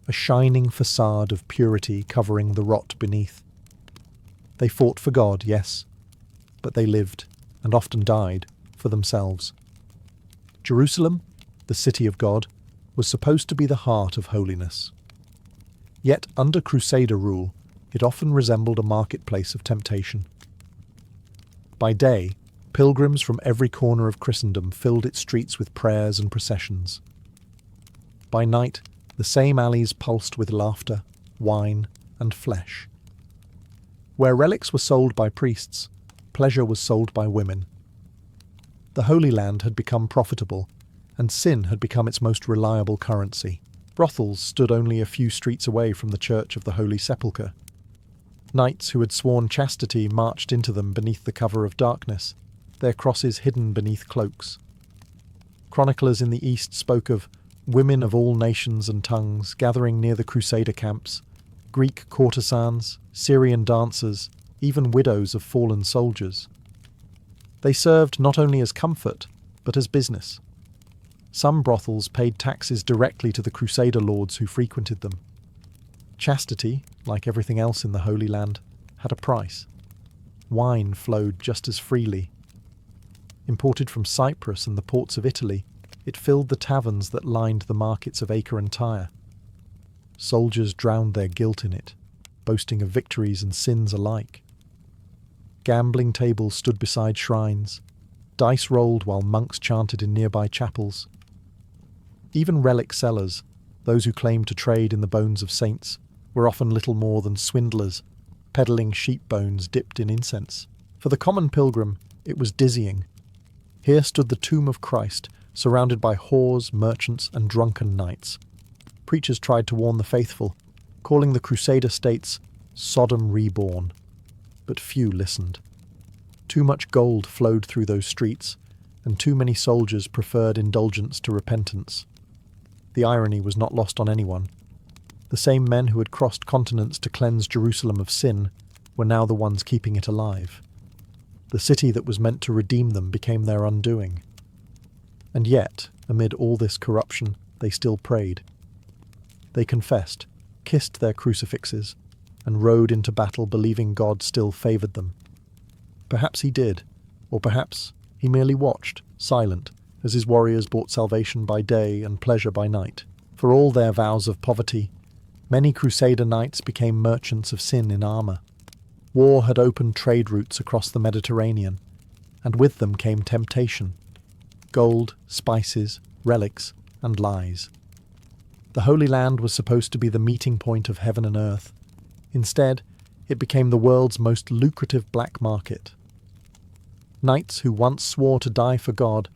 a shining facade of purity covering the rot beneath. They fought for God, yes, but they lived, and often died, for themselves. Jerusalem, the city of God, was supposed to be the heart of holiness. Yet under Crusader rule, it often resembled a marketplace of temptation. By day, pilgrims from every corner of Christendom filled its streets with prayers and processions. By night, the same alleys pulsed with laughter, wine, and flesh. Where relics were sold by priests, pleasure was sold by women. The Holy Land had become profitable, and sin had become its most reliable currency. Brothels stood only a few streets away from the Church of the Holy Sepulchre. Knights who had sworn chastity marched into them beneath the cover of darkness, their crosses hidden beneath cloaks. Chroniclers in the East spoke of women of all nations and tongues gathering near the Crusader camps, Greek courtesans, Syrian dancers, even widows of fallen soldiers. They served not only as comfort, but as business. Some brothels paid taxes directly to the Crusader lords who frequented them. Chastity, like everything else in the Holy Land, had a price. Wine flowed just as freely. Imported from Cyprus and the ports of Italy, it filled the taverns that lined the markets of Acre and Tyre. Soldiers drowned their guilt in it, boasting of victories and sins alike. Gambling tables stood beside shrines. Dice rolled while monks chanted in nearby chapels. Even relic sellers, those who claimed to trade in the bones of saints, were often little more than swindlers, peddling sheep bones dipped in incense. For the common pilgrim, it was dizzying. Here stood the tomb of Christ, surrounded by whores, merchants, and drunken knights. Preachers tried to warn the faithful, calling the Crusader states Sodom reborn. But few listened. Too much gold flowed through those streets, and too many soldiers preferred indulgence to repentance. The irony was not lost on anyone. The same men who had crossed continents to cleanse Jerusalem of sin were now the ones keeping it alive. The city that was meant to redeem them became their undoing. And yet, amid all this corruption, they still prayed. They confessed, kissed their crucifixes, and rode into battle believing God still favoured them. Perhaps he did, or perhaps he merely watched, silent, as his warriors bought salvation by day and pleasure by night. For all their vows of poverty, many Crusader knights became merchants of sin in armour. War had opened trade routes across the Mediterranean, and with them came temptation. Gold, spices, relics, and lies. The Holy Land was supposed to be the meeting point of heaven and earth. Instead, it became the world's most lucrative black market. Knights who once swore to die for God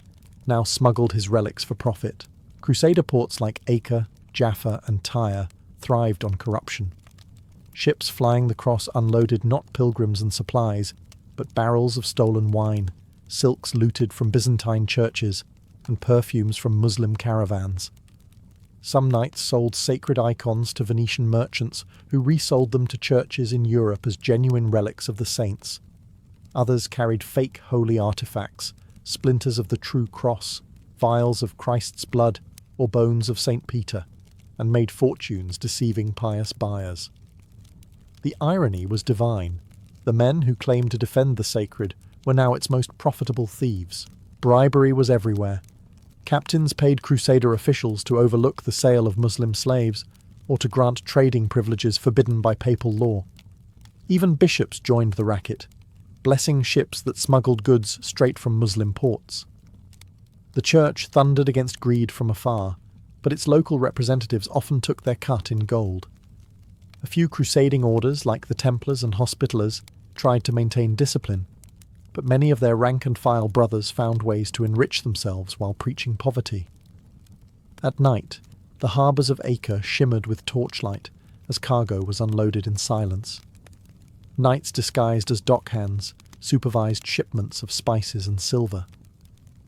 now smuggled his relics for profit. Crusader ports like Acre, Jaffa, and Tyre thrived on corruption. Ships flying the cross unloaded not pilgrims and supplies, but barrels of stolen wine, silks looted from Byzantine churches, and perfumes from Muslim caravans. Some knights sold sacred icons to Venetian merchants who resold them to churches in Europe as genuine relics of the saints. Others carried fake holy artifacts, splinters of the true cross, vials of Christ's blood, or bones of St. Peter, and made fortunes deceiving pious buyers. The irony was divine. The men who claimed to defend the sacred were now its most profitable thieves. Bribery was everywhere. Captains paid Crusader officials to overlook the sale of Muslim slaves, or to grant trading privileges forbidden by papal law. Even bishops joined the racket, blessing ships that smuggled goods straight from Muslim ports. The church thundered against greed from afar, but its local representatives often took their cut in gold. A few crusading orders, like the Templars and Hospitallers, tried to maintain discipline, but many of their rank-and-file brothers found ways to enrich themselves while preaching poverty. At night, the harbours of Acre shimmered with torchlight as cargo was unloaded in silence. Knights disguised as dockhands supervised shipments of spices and silver.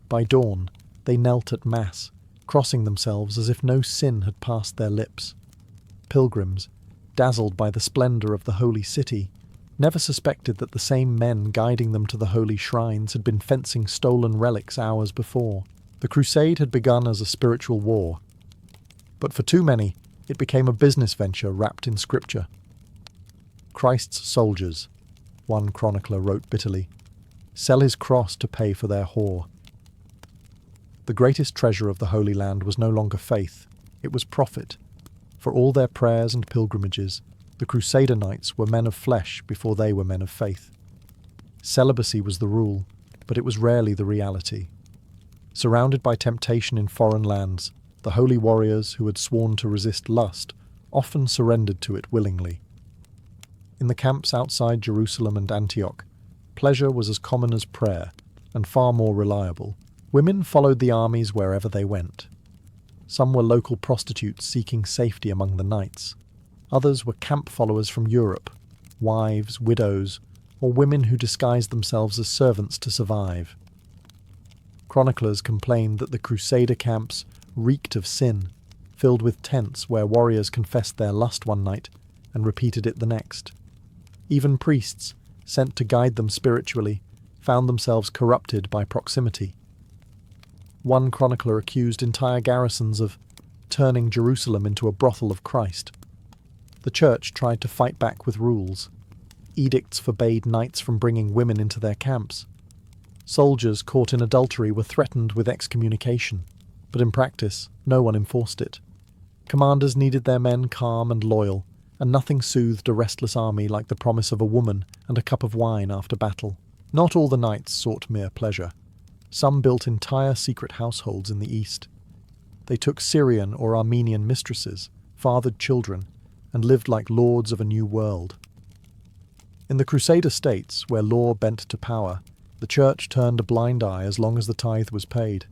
By dawn, they knelt at Mass, crossing themselves as if no sin had passed their lips. Pilgrims, dazzled by the splendour of the holy city, never suspected that the same men guiding them to the holy shrines had been fencing stolen relics hours before. The crusade had begun as a spiritual war, but for too many, it became a business venture wrapped in scripture. Christ's soldiers, one chronicler wrote bitterly, sell his cross to pay for their whore. The greatest treasure of the Holy Land was no longer faith, it was profit. For all their prayers and pilgrimages, the Crusader knights were men of flesh before they were men of faith. Celibacy was the rule, but it was rarely the reality. Surrounded by temptation in foreign lands, the holy warriors who had sworn to resist lust often surrendered to it willingly. In the camps outside Jerusalem and Antioch, pleasure was as common as prayer, and far more reliable. Women followed the armies wherever they went. Some were local prostitutes seeking safety among the knights. Others were camp followers from Europe, wives, widows, or women who disguised themselves as servants to survive. Chroniclers complained that the Crusader camps reeked of sin, filled with tents where warriors confessed their lust one night and repeated it the next. Even priests, sent to guide them spiritually, found themselves corrupted by proximity. One chronicler accused entire garrisons of turning Jerusalem into a brothel of Christ. The church tried to fight back with rules. Edicts forbade knights from bringing women into their camps. Soldiers caught in adultery were threatened with excommunication, but in practice, no one enforced it. Commanders needed their men calm and loyal, and nothing soothed a restless army like the promise of a woman and a cup of wine after battle. Not all the knights sought mere pleasure. Some built entire secret households in the east. They took Syrian or Armenian mistresses, fathered children, and lived like lords of a new world. In the Crusader states, where law bent to power, the church turned a blind eye as long as the tithe was paid.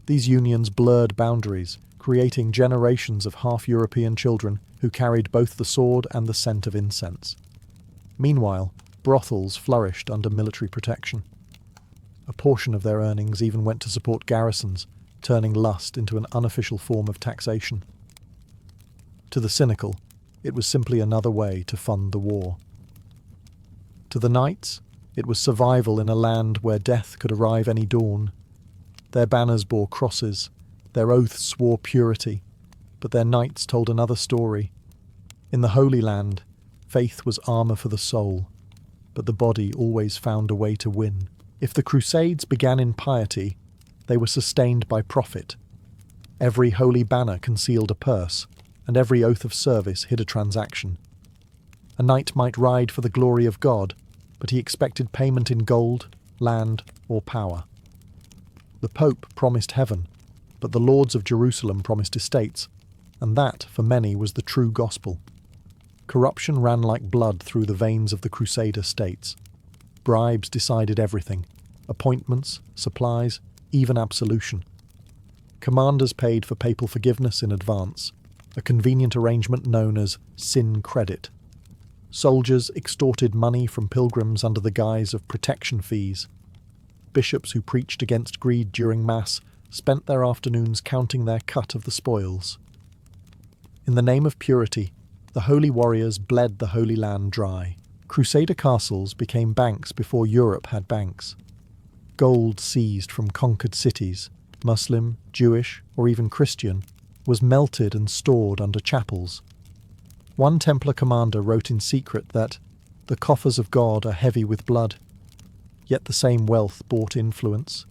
These unions blurred boundaries, creating generations of half-European children who carried both the sword and the scent of incense. Meanwhile, brothels flourished under military protection. A portion of their earnings even went to support garrisons, turning lust into an unofficial form of taxation. To the cynical, it was simply another way to fund the war. To the knights, it was survival in a land where death could arrive any dawn. Their banners bore crosses, their oaths swore purity, but their knights told another story. In the Holy Land, faith was armour for the soul, but the body always found a way to win. If the Crusades began in piety, they were sustained by profit. Every holy banner concealed a purse, and every oath of service hid a transaction. A knight might ride for the glory of God, but he expected payment in gold, land, or power. The Pope promised heaven, but the lords of Jerusalem promised estates, and that, for many, was the true gospel. Corruption ran like blood through the veins of the Crusader states. Bribes decided everything: appointments, supplies, even absolution. Commanders paid for papal forgiveness in advance, a convenient arrangement known as sin credit. Soldiers extorted money from pilgrims under the guise of protection fees. Bishops who preached against greed during Mass spent their afternoons counting their cut of the spoils. In the name of purity, the holy warriors bled the Holy Land dry. Crusader castles became banks before Europe had banks. Gold seized from conquered cities, Muslim, Jewish, or even Christian, was melted and stored under chapels. One Templar commander wrote in secret that the coffers of God are heavy with blood, yet the same wealth bought influence.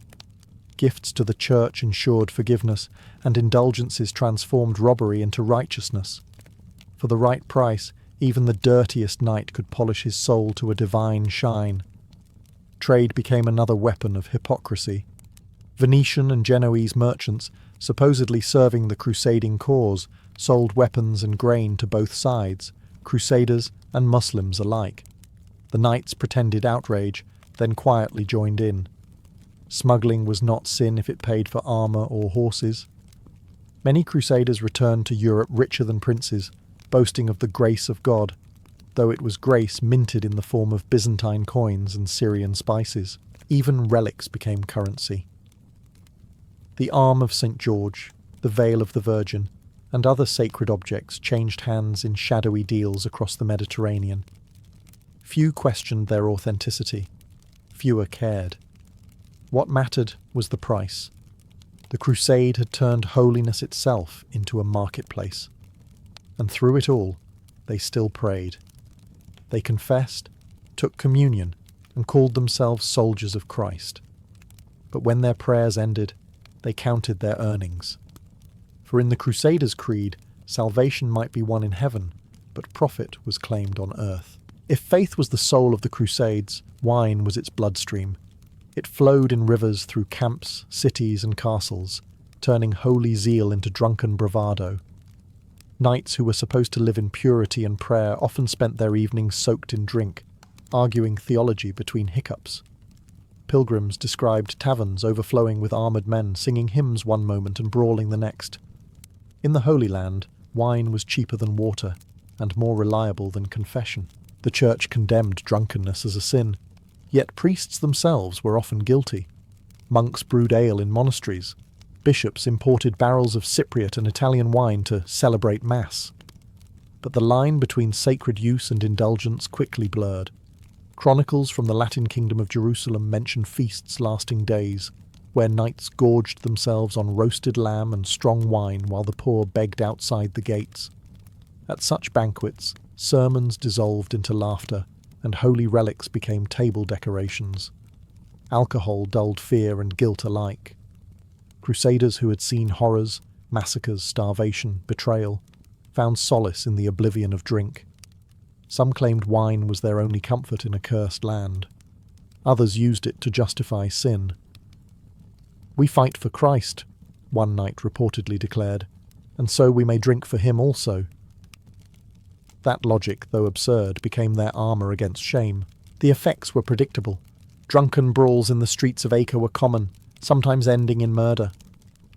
Gifts to the church ensured forgiveness, and indulgences transformed robbery into righteousness. For the right price, even the dirtiest knight could polish his soul to a divine shine. Trade became another weapon of hypocrisy. Venetian and Genoese merchants, supposedly serving the crusading cause, sold weapons and grain to both sides, Crusaders and Muslims alike. The knights pretended outrage, then quietly joined in. Smuggling was not sin if it paid for armour or horses. Many Crusaders returned to Europe richer than princes, boasting of the grace of God, though it was grace minted in the form of Byzantine coins and Syrian spices. Even relics became currency. The arm of St. George, the veil of the Virgin, and other sacred objects changed hands in shadowy deals across the Mediterranean. Few questioned their authenticity. Fewer cared. What mattered was the price. The crusade had turned holiness itself into a marketplace. And through it all, they still prayed. They confessed, took communion, and called themselves soldiers of Christ. But when their prayers ended, they counted their earnings. For in the Crusaders' creed, salvation might be won in heaven, but profit was claimed on earth. If faith was the soul of the Crusades, wine was its bloodstream. It flowed in rivers through camps, cities, and castles, turning holy zeal into drunken bravado. Knights who were supposed to live in purity and prayer often spent their evenings soaked in drink, arguing theology between hiccups. Pilgrims described taverns overflowing with armoured men singing hymns one moment and brawling the next. In the Holy Land, wine was cheaper than water and more reliable than confession. The Church condemned drunkenness as a sin, yet priests themselves were often guilty. Monks brewed ale in monasteries. Bishops imported barrels of Cypriot and Italian wine to celebrate Mass. But the line between sacred use and indulgence quickly blurred. Chronicles from the Latin Kingdom of Jerusalem mention feasts lasting days, where knights gorged themselves on roasted lamb and strong wine while the poor begged outside the gates. At such banquets, sermons dissolved into laughter, and holy relics became table decorations. Alcohol dulled fear and guilt alike. Crusaders who had seen horrors, massacres, starvation, betrayal, found solace in the oblivion of drink. Some claimed wine was their only comfort in a cursed land. Others used it to justify sin. "We fight for Christ," one knight reportedly declared, "and so we may drink for him also." That logic, though absurd, became their armour against shame. The effects were predictable. Drunken brawls in the streets of Acre were common, sometimes ending in murder.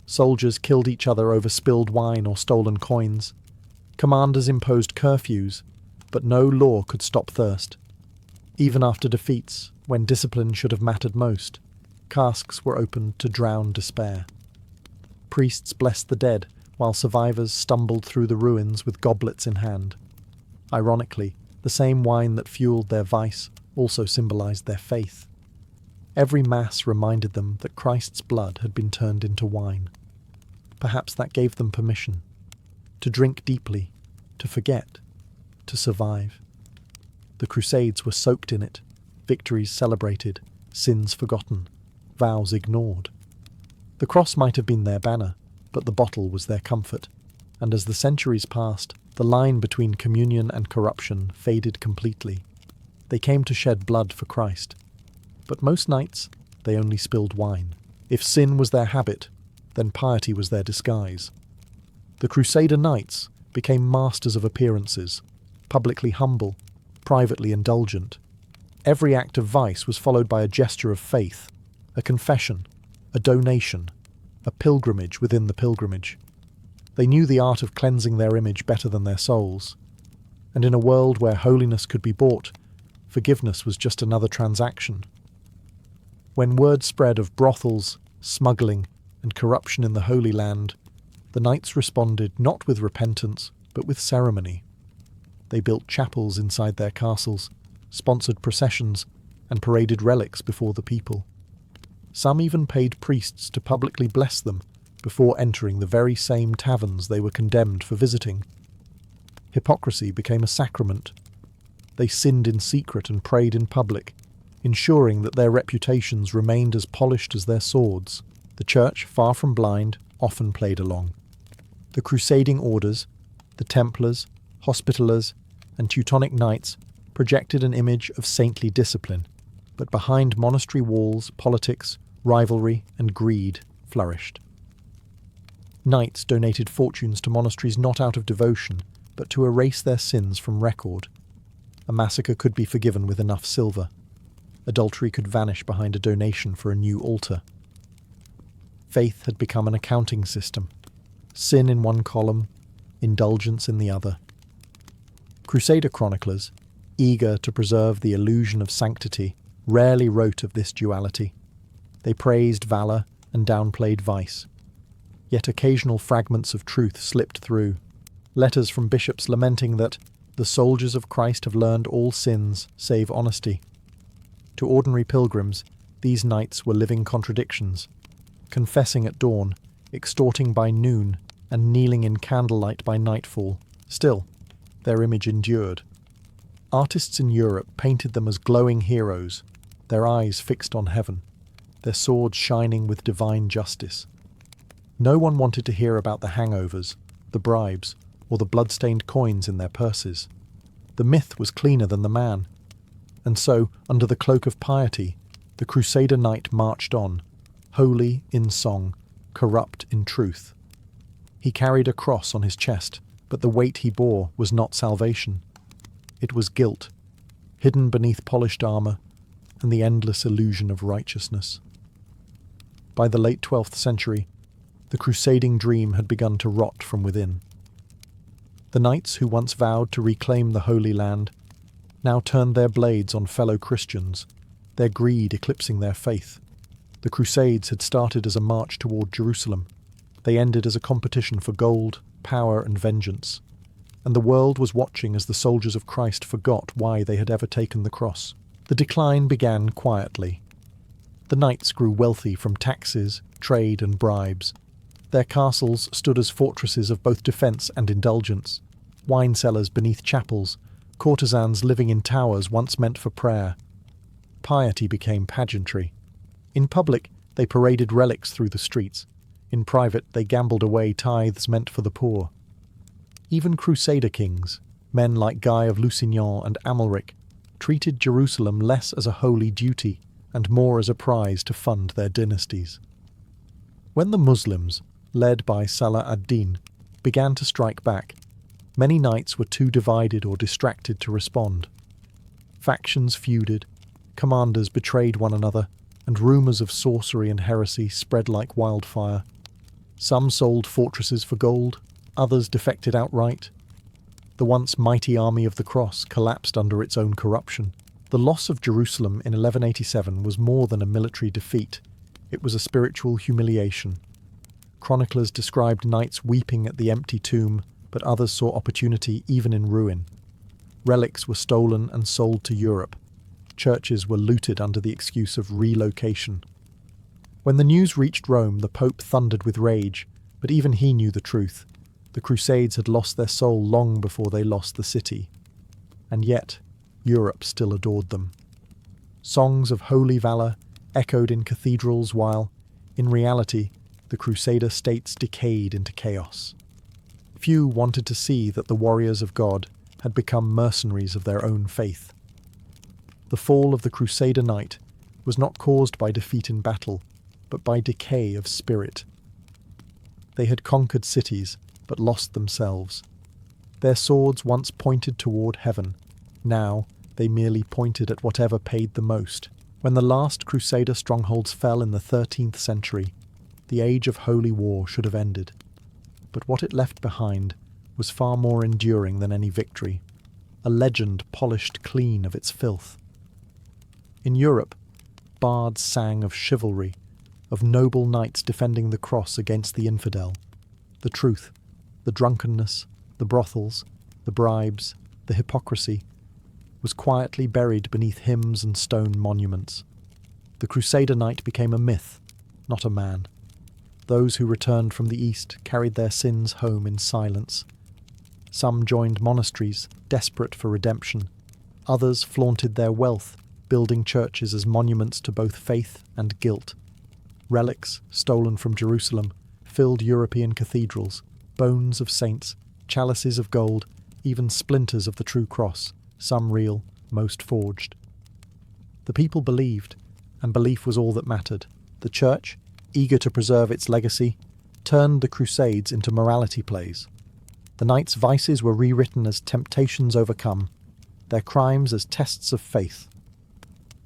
Soldiers killed each other over spilled wine or stolen coins. Commanders imposed curfews, but no law could stop thirst. Even after defeats, when discipline should have mattered most, casks were opened to drown despair. Priests blessed the dead, while survivors stumbled through the ruins with goblets in hand. Ironically, the same wine that fueled their vice also symbolized their faith. Every mass reminded them that Christ's blood had been turned into wine. Perhaps that gave them permission to drink deeply, to forget, to survive. The Crusades were soaked in it, victories celebrated, sins forgotten, vows ignored. The cross might have been their banner, but the bottle was their comfort, and as the centuries passed, the line between communion and corruption faded completely. They came to shed blood for Christ. But most nights, they only spilled wine. If sin was their habit, then piety was their disguise. The Crusader knights became masters of appearances, publicly humble, privately indulgent. Every act of vice was followed by a gesture of faith, a confession, a donation, a pilgrimage within the pilgrimage. They knew the art of cleansing their image better than their souls. And in a world where holiness could be bought, forgiveness was just another transaction. When word spread of brothels, smuggling, and corruption in the Holy Land, the knights responded not with repentance, but with ceremony. They built chapels inside their castles, sponsored processions, and paraded relics before the people. Some even paid priests to publicly bless them before entering the very same taverns they were condemned for visiting. Hypocrisy became a sacrament. They sinned in secret and prayed in public, ensuring that their reputations remained as polished as their swords. The Church, far from blind, often played along. The crusading orders, the Templars, Hospitallers, and Teutonic Knights projected an image of saintly discipline, but behind monastery walls, politics, rivalry, and greed flourished. Knights donated fortunes to monasteries not out of devotion, but to erase their sins from record. A massacre could be forgiven with enough silver. Adultery could vanish behind a donation for a new altar. Faith had become an accounting system. Sin in one column, indulgence in the other. Crusader chroniclers, eager to preserve the illusion of sanctity, rarely wrote of this duality. They praised valour and downplayed vice. Yet occasional fragments of truth slipped through. Letters from bishops lamenting that the soldiers of Christ have learned all sins save honesty. To ordinary pilgrims, these knights were living contradictions, confessing at dawn, extorting by noon, and kneeling in candlelight by nightfall. Still, their image endured. Artists in Europe painted them as glowing heroes, their eyes fixed on heaven, their swords shining with divine justice. No one wanted to hear about the hangovers, the bribes, or the blood-stained coins in their purses. The myth was cleaner than the man. And so, under the cloak of piety, the Crusader knight marched on, holy in song, corrupt in truth. He carried a cross on his chest, but the weight he bore was not salvation. It was guilt, hidden beneath polished armour, and the endless illusion of righteousness. By the late 12th century, the crusading dream had begun to rot from within. The knights who once vowed to reclaim the Holy Land now turned their blades on fellow Christians, their greed eclipsing their faith. The Crusades had started as a march toward Jerusalem. They ended as a competition for gold, power, and vengeance. And the world was watching as the soldiers of Christ forgot why they had ever taken the cross. The decline began quietly. The knights grew wealthy from taxes, trade, and bribes. Their castles stood as fortresses of both defence and indulgence, wine cellars beneath chapels, courtesans living in towers once meant for prayer. Piety became pageantry. In public, they paraded relics through the streets. In private, they gambled away tithes meant for the poor. Even Crusader kings, men like Guy of Lusignan and Amalric, treated Jerusalem less as a holy duty and more as a prize to fund their dynasties. When the Muslims, led by Salah ad-Din, began to strike back, many knights were too divided or distracted to respond. Factions feuded, commanders betrayed one another, and rumours of sorcery and heresy spread like wildfire. Some sold fortresses for gold, others defected outright. The once mighty army of the cross collapsed under its own corruption. The loss of Jerusalem in 1187 was more than a military defeat. It was a spiritual humiliation. Chroniclers described knights weeping at the empty tomb, but others saw opportunity even in ruin. Relics were stolen and sold to Europe. Churches were looted under the excuse of relocation. When the news reached Rome, the Pope thundered with rage, but even he knew the truth. The Crusades had lost their soul long before they lost the city. And yet, Europe still adored them. Songs of holy valour echoed in cathedrals while, in reality, the Crusader states decayed into chaos. Few wanted to see that the warriors of God had become mercenaries of their own faith. The fall of the Crusader knight was not caused by defeat in battle, but by decay of spirit. They had conquered cities, but lost themselves. Their swords once pointed toward heaven. Now they merely pointed at whatever paid the most. When the last Crusader strongholds fell in the 13th century, the age of holy war should have ended. But what it left behind was far more enduring than any victory, a legend polished clean of its filth. In Europe, bards sang of chivalry, of noble knights defending the cross against the infidel. The truth, the drunkenness, the brothels, the bribes, the hypocrisy, was quietly buried beneath hymns and stone monuments. The Crusader knight became a myth, not a man. Those who returned from the East carried their sins home in silence. Some joined monasteries, desperate for redemption. Others flaunted their wealth, building churches as monuments to both faith and guilt. Relics, stolen from Jerusalem, filled European cathedrals, bones of saints, chalices of gold, even splinters of the true cross, some real, most forged. The people believed, and belief was all that mattered. The Church, eager to preserve its legacy, turned the Crusades into morality plays. The knights' vices were rewritten as temptations overcome, their crimes as tests of faith.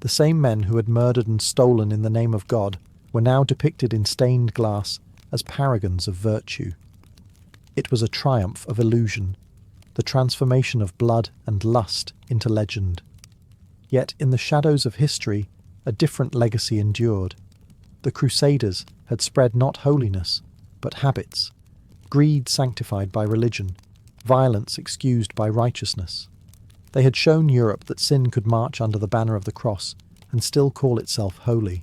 The same men who had murdered and stolen in the name of God were now depicted in stained glass as paragons of virtue. It was a triumph of illusion, the transformation of blood and lust into legend. Yet in the shadows of history, a different legacy endured. The Crusaders had spread not holiness, but habits, greed sanctified by religion, violence excused by righteousness. They had shown Europe that sin could march under the banner of the cross and still call itself holy.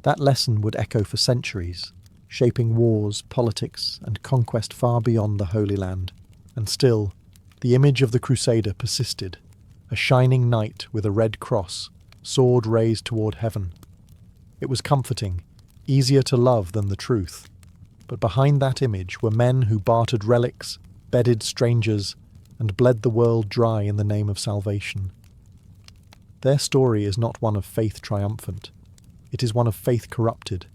That lesson would echo for centuries, shaping wars, politics, and conquest far beyond the Holy Land. And still, the image of the Crusader persisted, a shining knight with a red cross, sword raised toward heaven. It was comforting, easier to love than the truth. But behind that image were men who bartered relics, bedded strangers, and bled the world dry in the name of salvation. Their story is not one of faith triumphant. It is one of faith corrupted.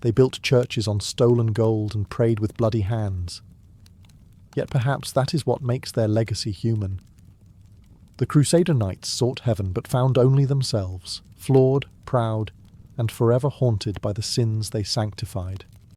They built churches on stolen gold and prayed with bloody hands. Yet perhaps that is what makes their legacy human. The Crusader knights sought heaven but found only themselves, flawed, proud, and forever haunted by the sins they sanctified.